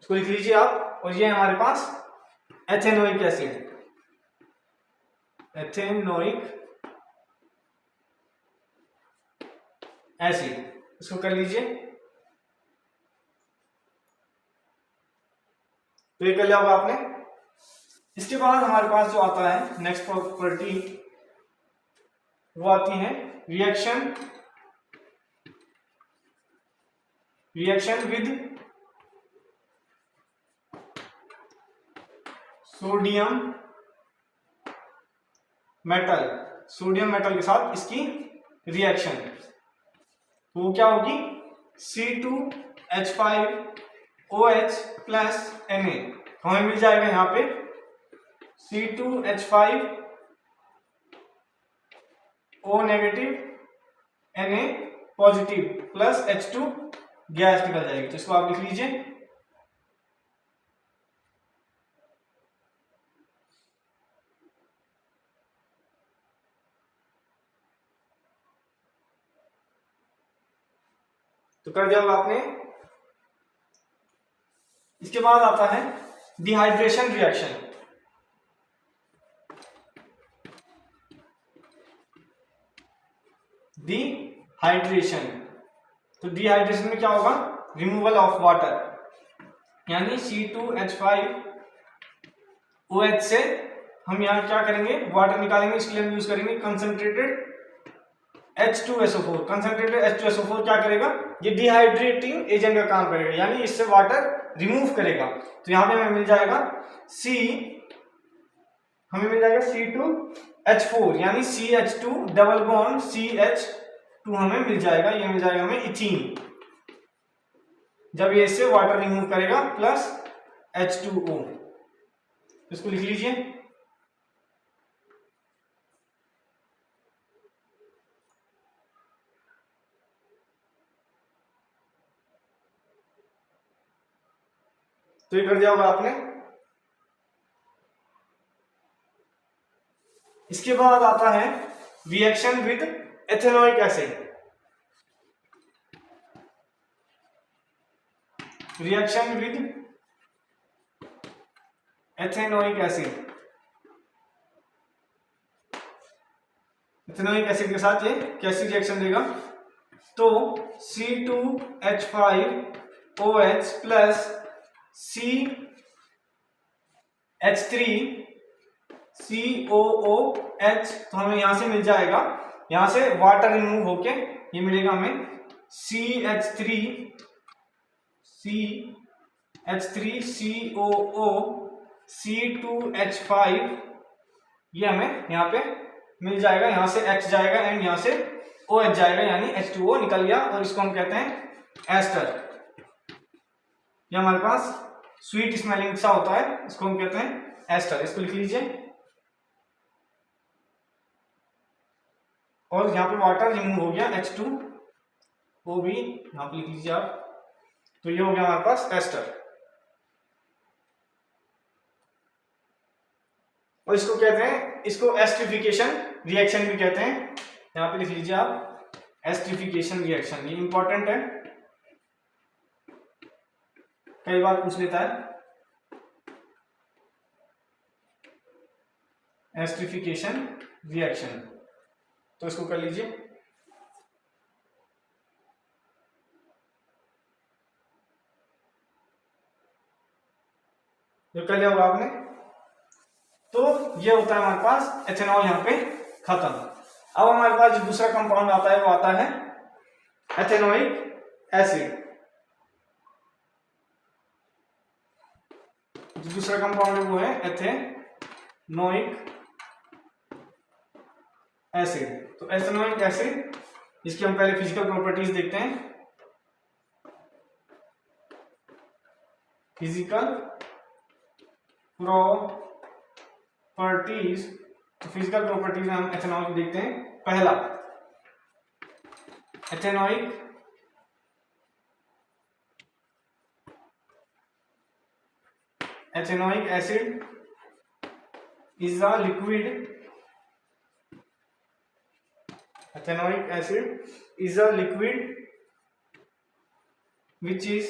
A: इसको लिख लीजिए आप। और ये हमारे पास एथेनोइक एसिड, एथेनोइक एसिड, इसको कर लीजिए। तो ये कर लिया होगा आपने। इसके बाद हमारे पास जो आता है नेक्स्ट प्रॉपर्टी, वो आती है reaction with sodium metal. Sodium metal के साथ इसकी रिएक्शन, तो वो क्या होगी, C2H5OH प्लस Na। हमें मिल जाएगा यहाँ पे C2H5O negative Na positive plus H2 gas निकल जाएगी। तो इसको आप लिख लीजिए। तो कर दिया होगा आपने। इसके बाद आता है डिहाइड्रेशन रिएक्शन। डिहाइड्रेशन, तो डिहाइड्रेशन में क्या होगा, रिमूवल ऑफ वाटर, यानी C2H5OH से हम यहाँ क्या करेंगे, वाटर निकालेंगे। इसके लिए हम यूज करेंगे कंसंट्रेटेड H2SO4। कंसंट्रेटेड H2SO4 क्या करेगा, ये डिहाइड्रेटिंग एजेंट का काम करेगा, यानी इससे वाटर रिमूव करेगा। तो यहाँ पे हमें मिल जाएगा C2H4, यानी CH2 डबल बॉन्ड CH2 हमें मिल जाएगा। ये मिल जाएगा हमें इथीन, जब ये इससे वाटर रिमूव करेगा, प्लस H2O। इसको लिख लीजिए। तो ये कर दिया होगा आपने। इसके बाद आता है reaction with ethanoic acid. Reaction with ethanoic acid, ethanoic acid के साथ ये कैसी रिएक्शन देगा, तो C2H5OH प्लस CH3COOH, तो हमें यहां से मिल जाएगा, यहां से वाटर रिमूव होके ये मिलेगा हमें CH3COO C2H5, ये हमें यहाँ पे मिल जाएगा, यहां से H जाएगा एंड यहां से OH जाएगा, यानी H2O निकल गया, और इसको हम कहते हैं एस्टर। ये हमारे पास स्वीट स्मेलिंग सा होता है, इसको हम कहते हैं एस्टर, इसको लिख लीजिए। और यहाँ पे वाटर रिमूव हो गया, H2O भी यहाँ पे लिख लीजिए आप, तो ये हो गया हमारे पास एस्टर। और इसको कहते हैं, इसको एस्टरिफिकेशन रिएक्शन भी कहते हैं, यहाँ पे लिख लीजिए आप एस्टरिफिकेशन रिएक्शन, ये इंपॉर्टेंट है, कई बार पूछ लेता है। एस्टरिफिकेशन रिएक्शन, तो इसको कर लीजिए। जो कर लिया होगा आपने, तो ये होता है हमारे पास एथेनॉल यहाँ पे खत्म। अब हमारे पास जो दूसरा कंपाउंड आता है वो आता है एथेनोइक एसिड। जो दूसरा कंपाउंड है वो है एथेनोइक एसिड। तो एथेनोइक एसिड, इसकी हम पहले फिजिकल प्रॉपर्टीज देखते हैं। फिजिकल प्रॉपर्टीज, तो फिजिकल प्रॉपर्टीज में हम एथेनॉल को देखते हैं। पहला, ethanoic acid is a liquid, ethanoic acid is a liquid which is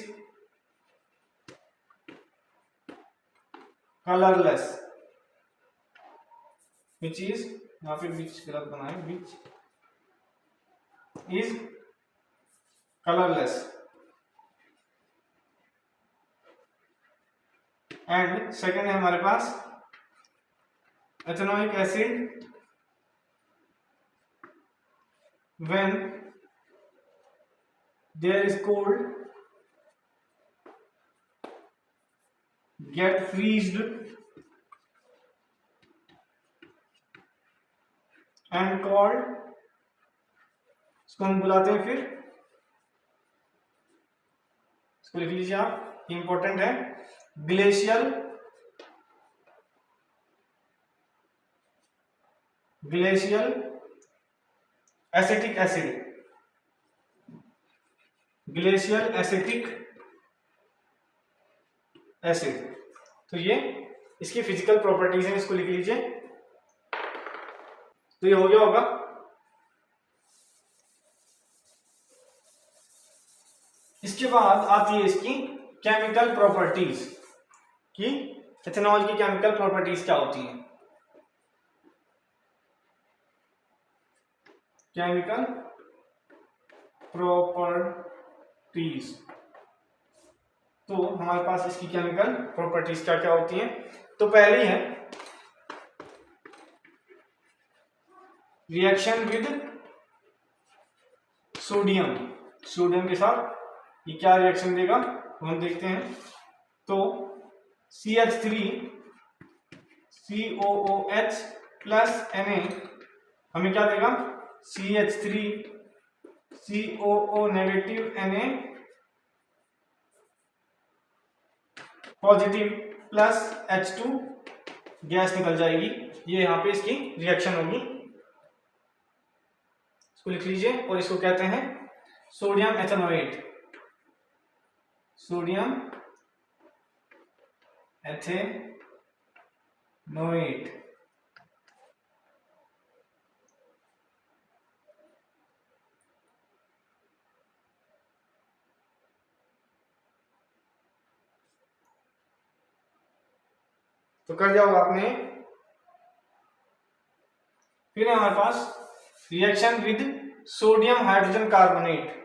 A: colorless, which is, यहाँ पे which गलत बना है, which is colorless and second है हमारे पास ethanoic acid when there is cold get freezed and called, इसको हम बुलाते हैं, फिर इसको लिख लीजिए आप, इंपॉर्टेंट है, glacial acetic acid, glacial acetic acid. तो ये इसकी फिजिकल प्रॉपर्टीज है, इसको लिख लीजिए। तो ये हो गया होगा। इसके बाद आती है इसकी केमिकल प्रॉपर्टीज, कि एथेनॉल की केमिकल प्रॉपर्टीज क्या होती हैं। केमिकल प्रॉपर्टीज, तो हमारे पास इसकी केमिकल प्रॉपर्टीज क्या क्या होती हैं। तो पहली है रिएक्शन विद सोडियम, सोडियम के साथ ये क्या रिएक्शन देगा तो हम देखते हैं। तो CH3COOH प्लस Na हमें क्या देगा, CH3COO negative Na positive plus H2 gas निकल जाएगी। ये यहाँ पे इसकी रिएक्शन होगी, इसको लिख लीजिए। और इसको कहते हैं सोडियम एथेनोएट, सोडियम एथेनोएट। तो कर दिया होगा आपने। फिर है हमारे पास reaction with sodium hydrogen carbonate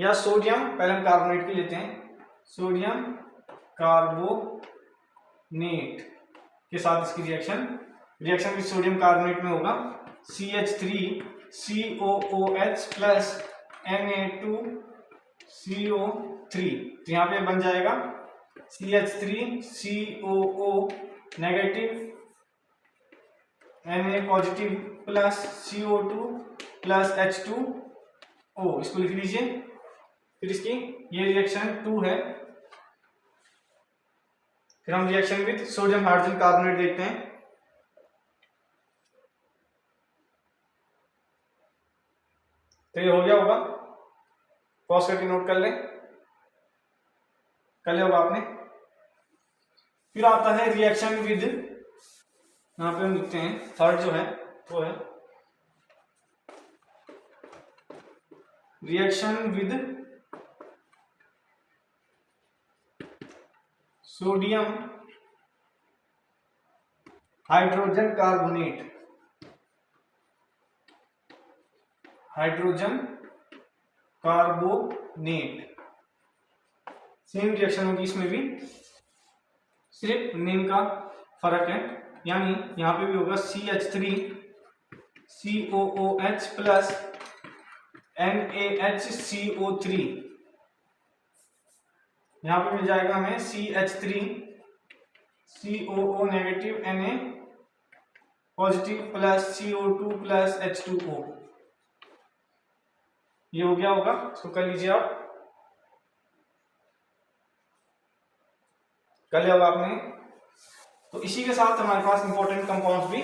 A: या सोडियम, पहले हम कार्बोनेट की लेते हैं, सोडियम कार्बोनेट के साथ इसकी रिएक्शन विद सोडियम कार्बोनेट में होगा CH3COOH प्लस Na2CO3। तो यहाँ पे बन जाएगा CH3COO negative, Na positive plus CO2 plus H2O, इसको लिख लीजिए। फिर इसकी ये रिएक्शन 2 है। फिर हम reaction with sodium hydrogen carbonate देखते हैं। तो ये हो गया होगा, पॉज करके नोट कर लिया होगा आपने। फिर आता है रिएक्शन विद, यहाँ पे हम लिखते हैं थर्ड जो है वो है reaction with sodium hydrogen carbonate, same reaction होगी इसमें भी, सिर्फ नेम का फर्क है। यानी यहां पे भी होगा CH3COOH प्लस NaHCO3। यहां पे मिल जाएगा हमें CH3COO negative Na positive plus CO2 plus H2O। ये हो गया होगा, इसको कर लीजिए आप, कर लिया होगा आपने। तो इसी के साथ हमारे पास इंपॉर्टेंट कंपाउंड्स भी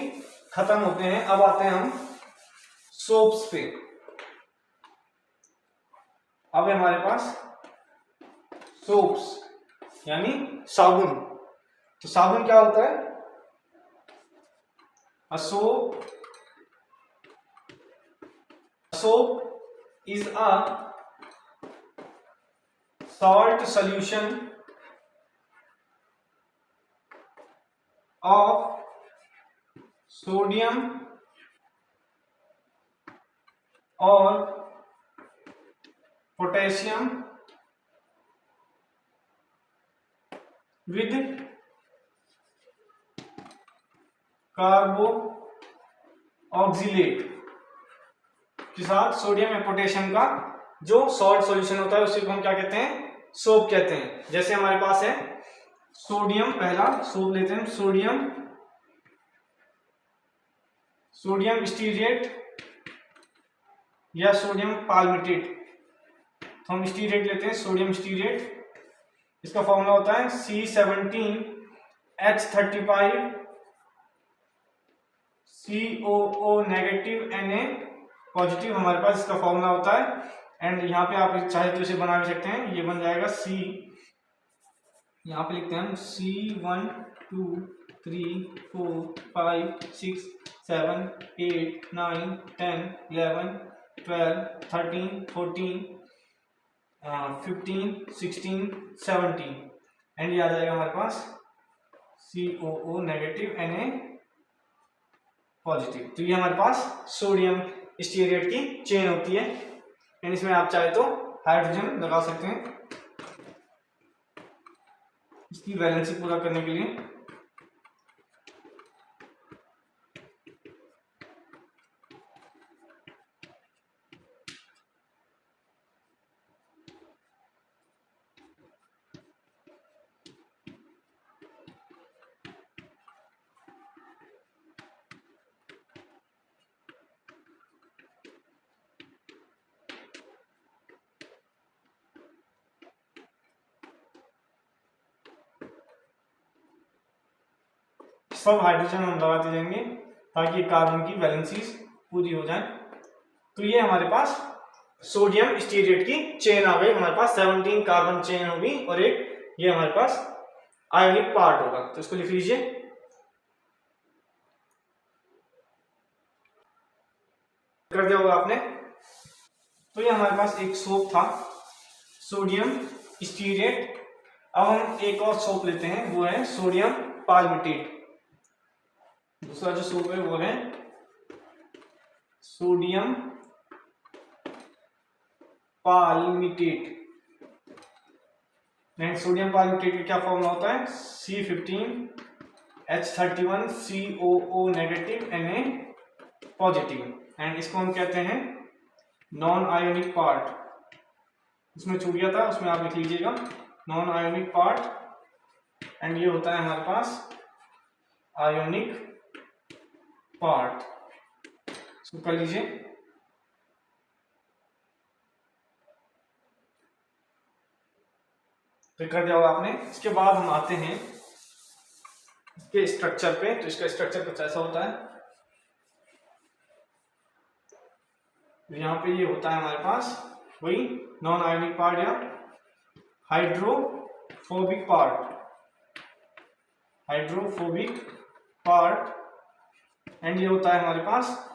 A: खत्म होते हैं। अब आते हैं हम सोप्स पे। अब है हमारे पास सोप्स यानी साबुन। तो साबुन क्या होता है? A soap is a salt solution of sodium or potassium with carboxylate के साथ सोडियम या पोटेशियम का जो सॉल्ट सॉल्यूशन होता है उसी को हम क्या कहते हैं? सोप कहते हैं। जैसे हमारे पास है सोडियम, पहला सोप लेते हैं, सोडियम स्टीरेट या सोडियम पाल्मिटेट। तो हम स्टीरेट लेते हैं, सोडियम स्टीरेट। इसका फॉर्मूला होता है C17H35 COO negative Na positive, हमारे पास इसका फॉर्मूला होता है। एंड यहाँ पे आप चाहे तो इसे बना भी सकते हैं, ये बन जाएगा यहाँ पे लिखते हैं हम C1 2 3 4 5 6 7 8 9 10 11 12 13 14 15 16 17 एंड ये आ जाएगा हमारे पास COO नेगेटिव Na पॉजिटिव। तो ये हमारे पास सोडियम स्टीरेट की चेन होती है। एंड इसमें आप चाहे तो हाइड्रोजन लगा सकते हैं इसकी वैलेंसी पूरा करने के लिए। सब हाइड्रोजन हम लगाते जाएंगे ताकि कार्बन की वैलेंसीज पूरी हो जाए। तो ये हमारे पास सोडियम स्टीरेट की चेन आ गई। हमारे पास 17 कार्बन चेन होगी और एक ये हमारे पास आयोनिक पार्ट होगा। तो इसको लिख लीजिए। कर दिया होगा आपने। तो ये हमारे पास एक सोप था सोडियम स्टीरेट। अब हम एक और सोप लेते हैं, वो है सोडियम पाल्मिटेट। दूसरा जो सोप है वो है sodium palmitate. And sodium palmitate का क्या फॉर्मूला होता है? C15H31COO negative Na positive. And इसको हम कहते हैं नॉन आयोनिक पार्ट। इसमें छूट गया था, उसमें आप लिख लीजिएगा नॉन आयोनिक पार्ट। एंड ये होता है हमारे पास आयोनिक पार्ट। इसको कर लीजिए। तो कर दिया होगा आपने। इसके बाद हम आते हैं इसके स्ट्रक्चर पे। तो इसका स्ट्रक्चर कुछ ऐसा होता है। यहाँ पे ये होता है हमारे पास वही नॉन आयोनिक पार्ट या हाइड्रोफोबिक पार्ट। एंड ये होता है हमारे पास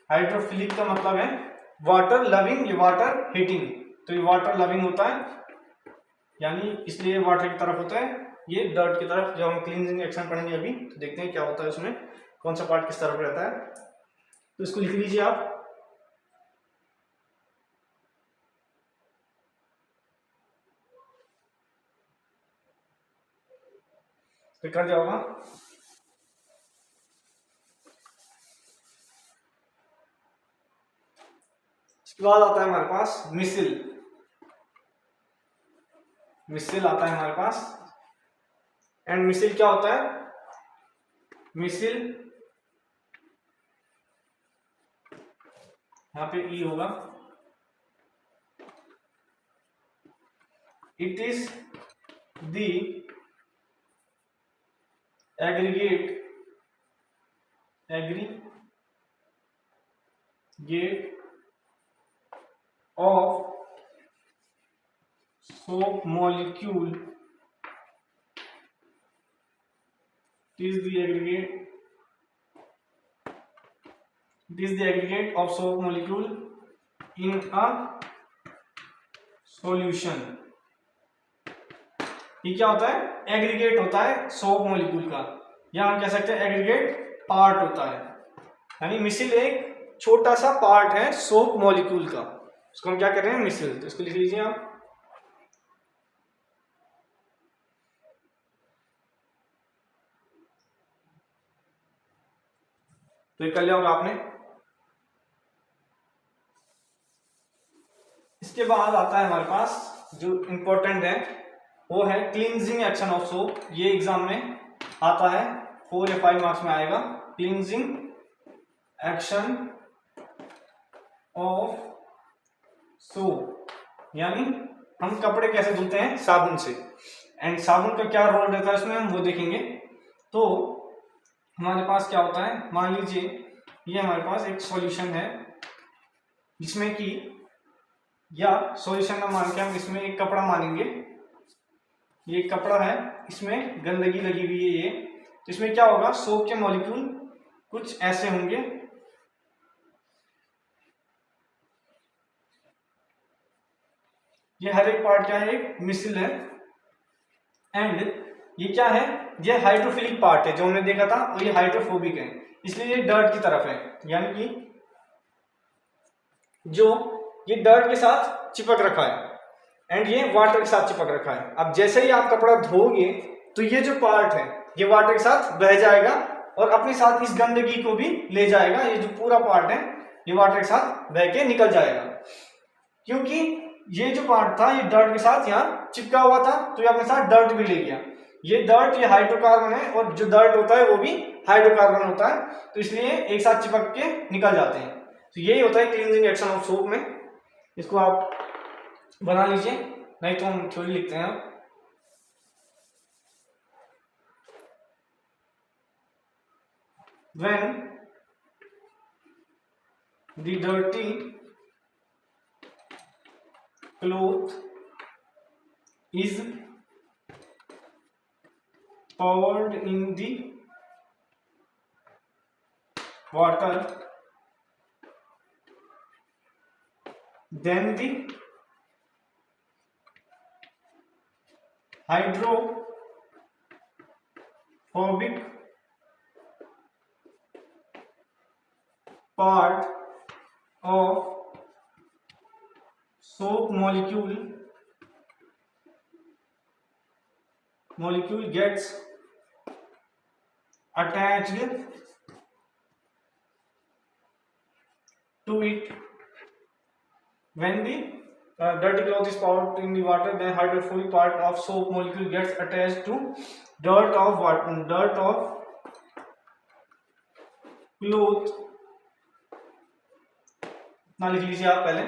A: हाइड्रोफिलिक का मतलब है वाटर लविंग, ये वाटर हीटिंग। तो ये वाटर लविंग होता है, यानी इसलिए वाटर की तरफ होता है, ये डर्ट की तरफ। जब हम क्लींजिंग एक्शन पढ़ेंगे अभी तो देखते हैं क्या होता है उसमें, कौन सा पार्ट किस तरफ रहता है। तो इसको लिख लीजिए आप। तो कर जाओगा। इसके बाद आता है हमारे पास मिसिल आता है हमारे पास। एंड मिसिल क्या होता है? मिसिल यहां पे ई होगा। It is the aggregate of soap molecule. It is the aggregate of soap molecule in a solution. ये क्या होता है? एग्रीगेट होता है सोप मॉलिक्यूल का, या हम कह सकते हैं एग्रीगेट पार्ट होता है। यानी मिसिल एक छोटा सा पार्ट है सोप मॉलिक्यूल का, उसको हम क्या कर रहे हैं? मिसिल। तो इसको लिख लीजिए आप। तो ये कर लिया होगा आपने। इसके बाद आता है हमारे पास जो इंपॉर्टेंट है वो है क्लींजिंग एक्शन ऑफ सोप। ये एग्जाम में आता है, 4 या 5 मार्क्स में आएगा। क्लींजिंग एक्शन ऑफ सोप, यानी हम कपड़े कैसे धुलते हैं? साबुन से। एंड साबुन का क्या रोल रहता है इसमें, हम वो देखेंगे। तो हमारे पास क्या होता है, मान लीजिए ये हमारे पास एक सॉल्यूशन है जिसमें कि, या सॉल्यूशन का मान के हम इसमें एक कपड़ा मानेंगे। ये कपड़ा है, इसमें गंदगी लगी हुई है ये। तो इसमें क्या होगा? सोप के मॉलिक्यूल कुछ ऐसे होंगे। ये हर एक पार्ट क्या है? एक मिसिल है। एंड ये क्या है? ये हाइड्रोफिलिक पार्ट है जो हमने देखा था, और ये हाइड्रोफोबिक है, इसलिए ये डर्ट की तरफ है। यानी कि जो ये डर्ट के साथ चिपक रखा है एंड ये वाटर के साथ चिपक रखा है। अब जैसे ही आप कपड़ा धोगे तो ये जो पार्ट है ये वाटर के साथ बह जाएगा और अपने साथ इस गंदगी को भी ले जाएगा। ये जो पूरा पार्ट है ये वाटर के साथ बह के निकल जाएगा, क्योंकि ये जो पार्ट था ये डर्ट के साथ यहाँ चिपका हुआ था, तो ये अपने साथ डर्ट भी ले गया। ये डर्ट, ये हाइड्रोकार्बन है, और जो डर्ट होता है वो भी हाइड्रोकार्बन होता है, तो इसलिए एक साथ चिपक के निकल जाते हैं। तो यही होता है क्लींजिंग एक्शन ऑफ सोप में। इसको आप बना लीजिए, नहीं तो हम थ्योरी लिखते हैं। When the dirty cloth is poured in the water, then the hydrophobic part of soap molecule gets attached to it when the dirty cloth is poured in the water. Then hydrophobic part of soap molecule gets attached to dirt of cloth. ना लिख लीजिए आप पहले।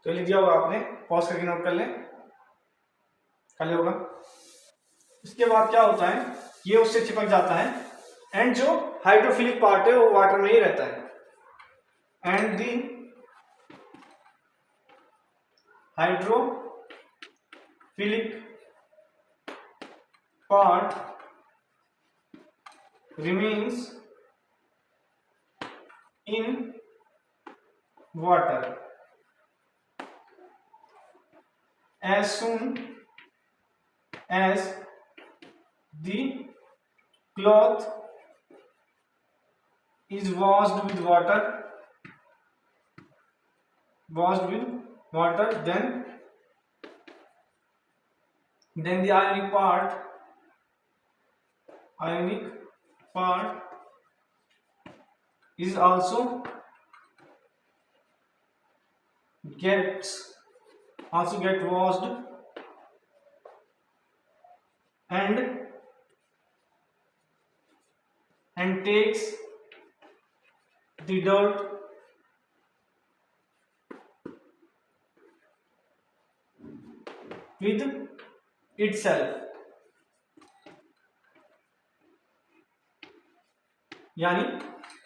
A: तो लिख दिया होगा आपने, पॉज करके नोट कर लें, कर लिया होगा। इसके बाद क्या होता है, ये उससे चिपक जाता है एंड जो हाइड्रोफिलिक पार्ट है वो वाटर में ही रहता है and the hydrophilic part remains in water as soon as the cloth is washed with water, then the ionic part is also get washed and takes the dirt with itself. यानी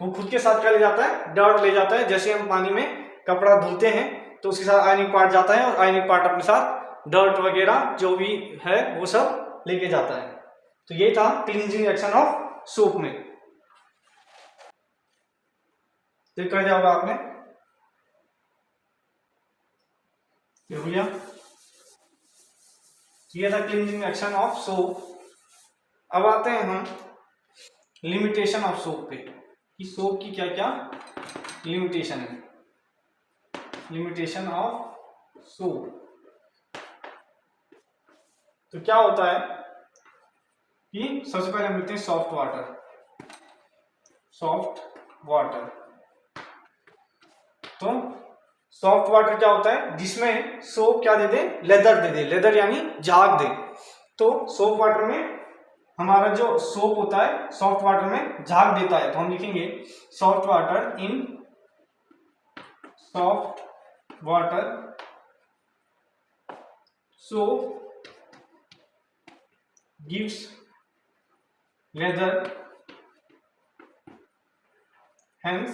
A: वो खुद के साथ क्या ले जाता है, डर्ट ले जाता है। जैसे हम पानी में कपड़ा धुलते हैं तो उसके साथ आयनिक पार्ट जाता है और आयनिक पार्ट अपने साथ डर्ट वगैरह जो भी है वो सब लेके जाता है। तो ये था क्लींजिंग एक्शन ऑफ सोप में। तो कर दिया होगा आपने, भैया ये था क्लींजिंग एक्शन ऑफ सोप। अब आते हैं हम लिमिटेशन ऑफ सोप पे कि सोप की क्या क्या लिमिटेशन है। लिमिटेशन ऑफ सोप तो क्या होता है कि सबसे पहले हम लिखते हैं सॉफ्ट वाटर। तो सॉफ्ट वाटर क्या होता है, जिसमें सोप क्या दे दे, लेदर यानी झाग दे। तो सॉफ्ट वाटर में हमारा जो सोप होता है सॉफ्ट वाटर में झाग देता है। तो हम लिखेंगे soft water soap gives leather hence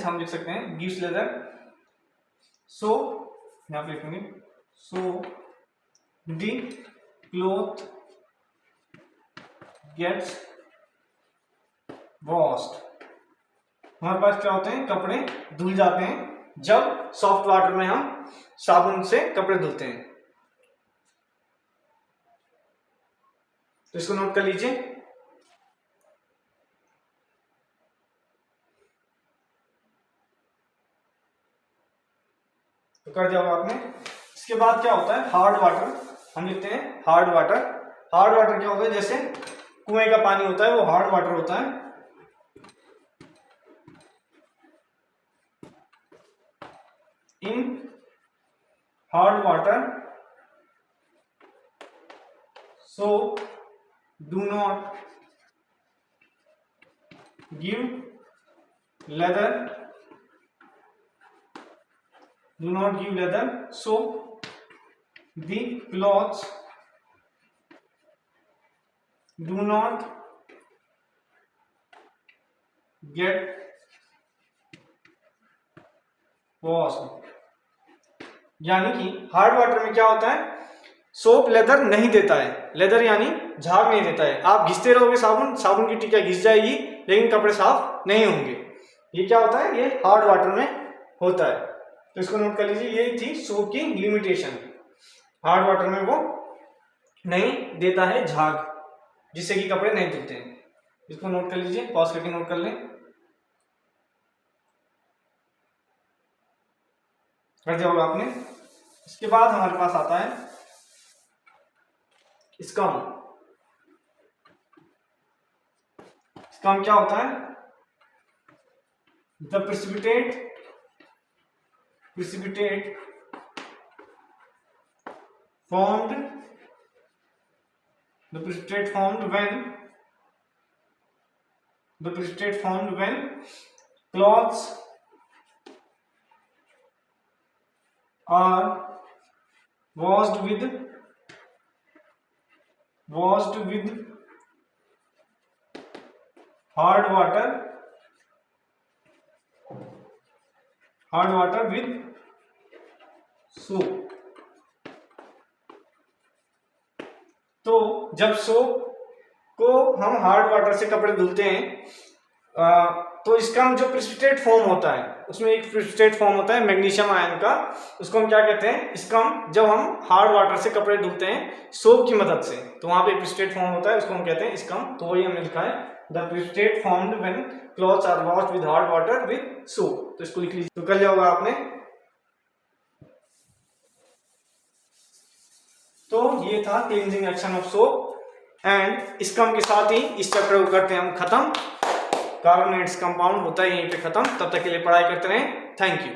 A: हम लिख सकते हैं गिव्स लेदर। सो यहां पे लिखेंगे सो दी क्लॉथ गेट्स वॉश्ड। हमारे पास क्या होते हैं, कपड़े धुल जाते हैं जब सॉफ्ट वाटर में हम साबुन से कपड़े धुलते हैं। तो इसको नोट कर लीजिए। तो कर दिया होगा आपने। इसके बाद क्या होता है, हार्ड वाटर। हम लिखते हैं हार्ड वाटर क्या होता है, जैसे कुएं का पानी होता है वो हार्ड वाटर होता है। In hard water so do not give leather so the clothes do not get washed। यानी कि हार्ड वाटर में क्या होता है, सोप लेदर नहीं देता है, लेदर यानी झाग नहीं देता है। आप घिसते रहोगे साबुन, साबुन की टिकिया घिस जाएगी लेकिन कपड़े साफ नहीं होंगे। ये क्या होता है, ये हार्ड वाटर में होता है। तो इसको नोट कर लीजिए, ये थी सोप की लिमिटेशन। हार्ड वाटर में वो नहीं देता है झाग, जिससे कि कपड़े नहीं धुलते हैं। इसको नोट कर लीजिए, पॉज करके नोट कर लें। कर दिया होगा आपने। इसके बाद हमारे पास आता है स्कम। स्कम क्या होता है? The precipitate formed when cloths are washed with hard water with soap। तो जब सोप को हम हार्ड वाटर से कपड़े धुलते हैं तो इसका जो प्रेसिपिटेट फॉर्म होता है, उसमें एक प्रेसिपिटेट फॉर्म होता है मैग्नीशियम आयन का, उसको हम क्या कहते हैं, स्कम। जब हम हार्ड वाटर से कपड़े धुलते हैं सोप की मदद से, तो वहां पे एक प्रेसिपिटेट फॉर्म होता है, उसको हम कहते हैं स्कम। तो वही हमने लिखा है, the precipitate formed when clothes are washed with hard water with soap. तो इसको लिख लीजिए, तो कर लिया होगा आपने। तो ये था cleansing action of soap and scum. के साथ ही इस चैप्टर को करते हैं हम खत्म। कार्बन एंड कंपाउंड होता है यहीं पे खत्म। तब तक के लिए पढ़ाई करते रहें। Thank you.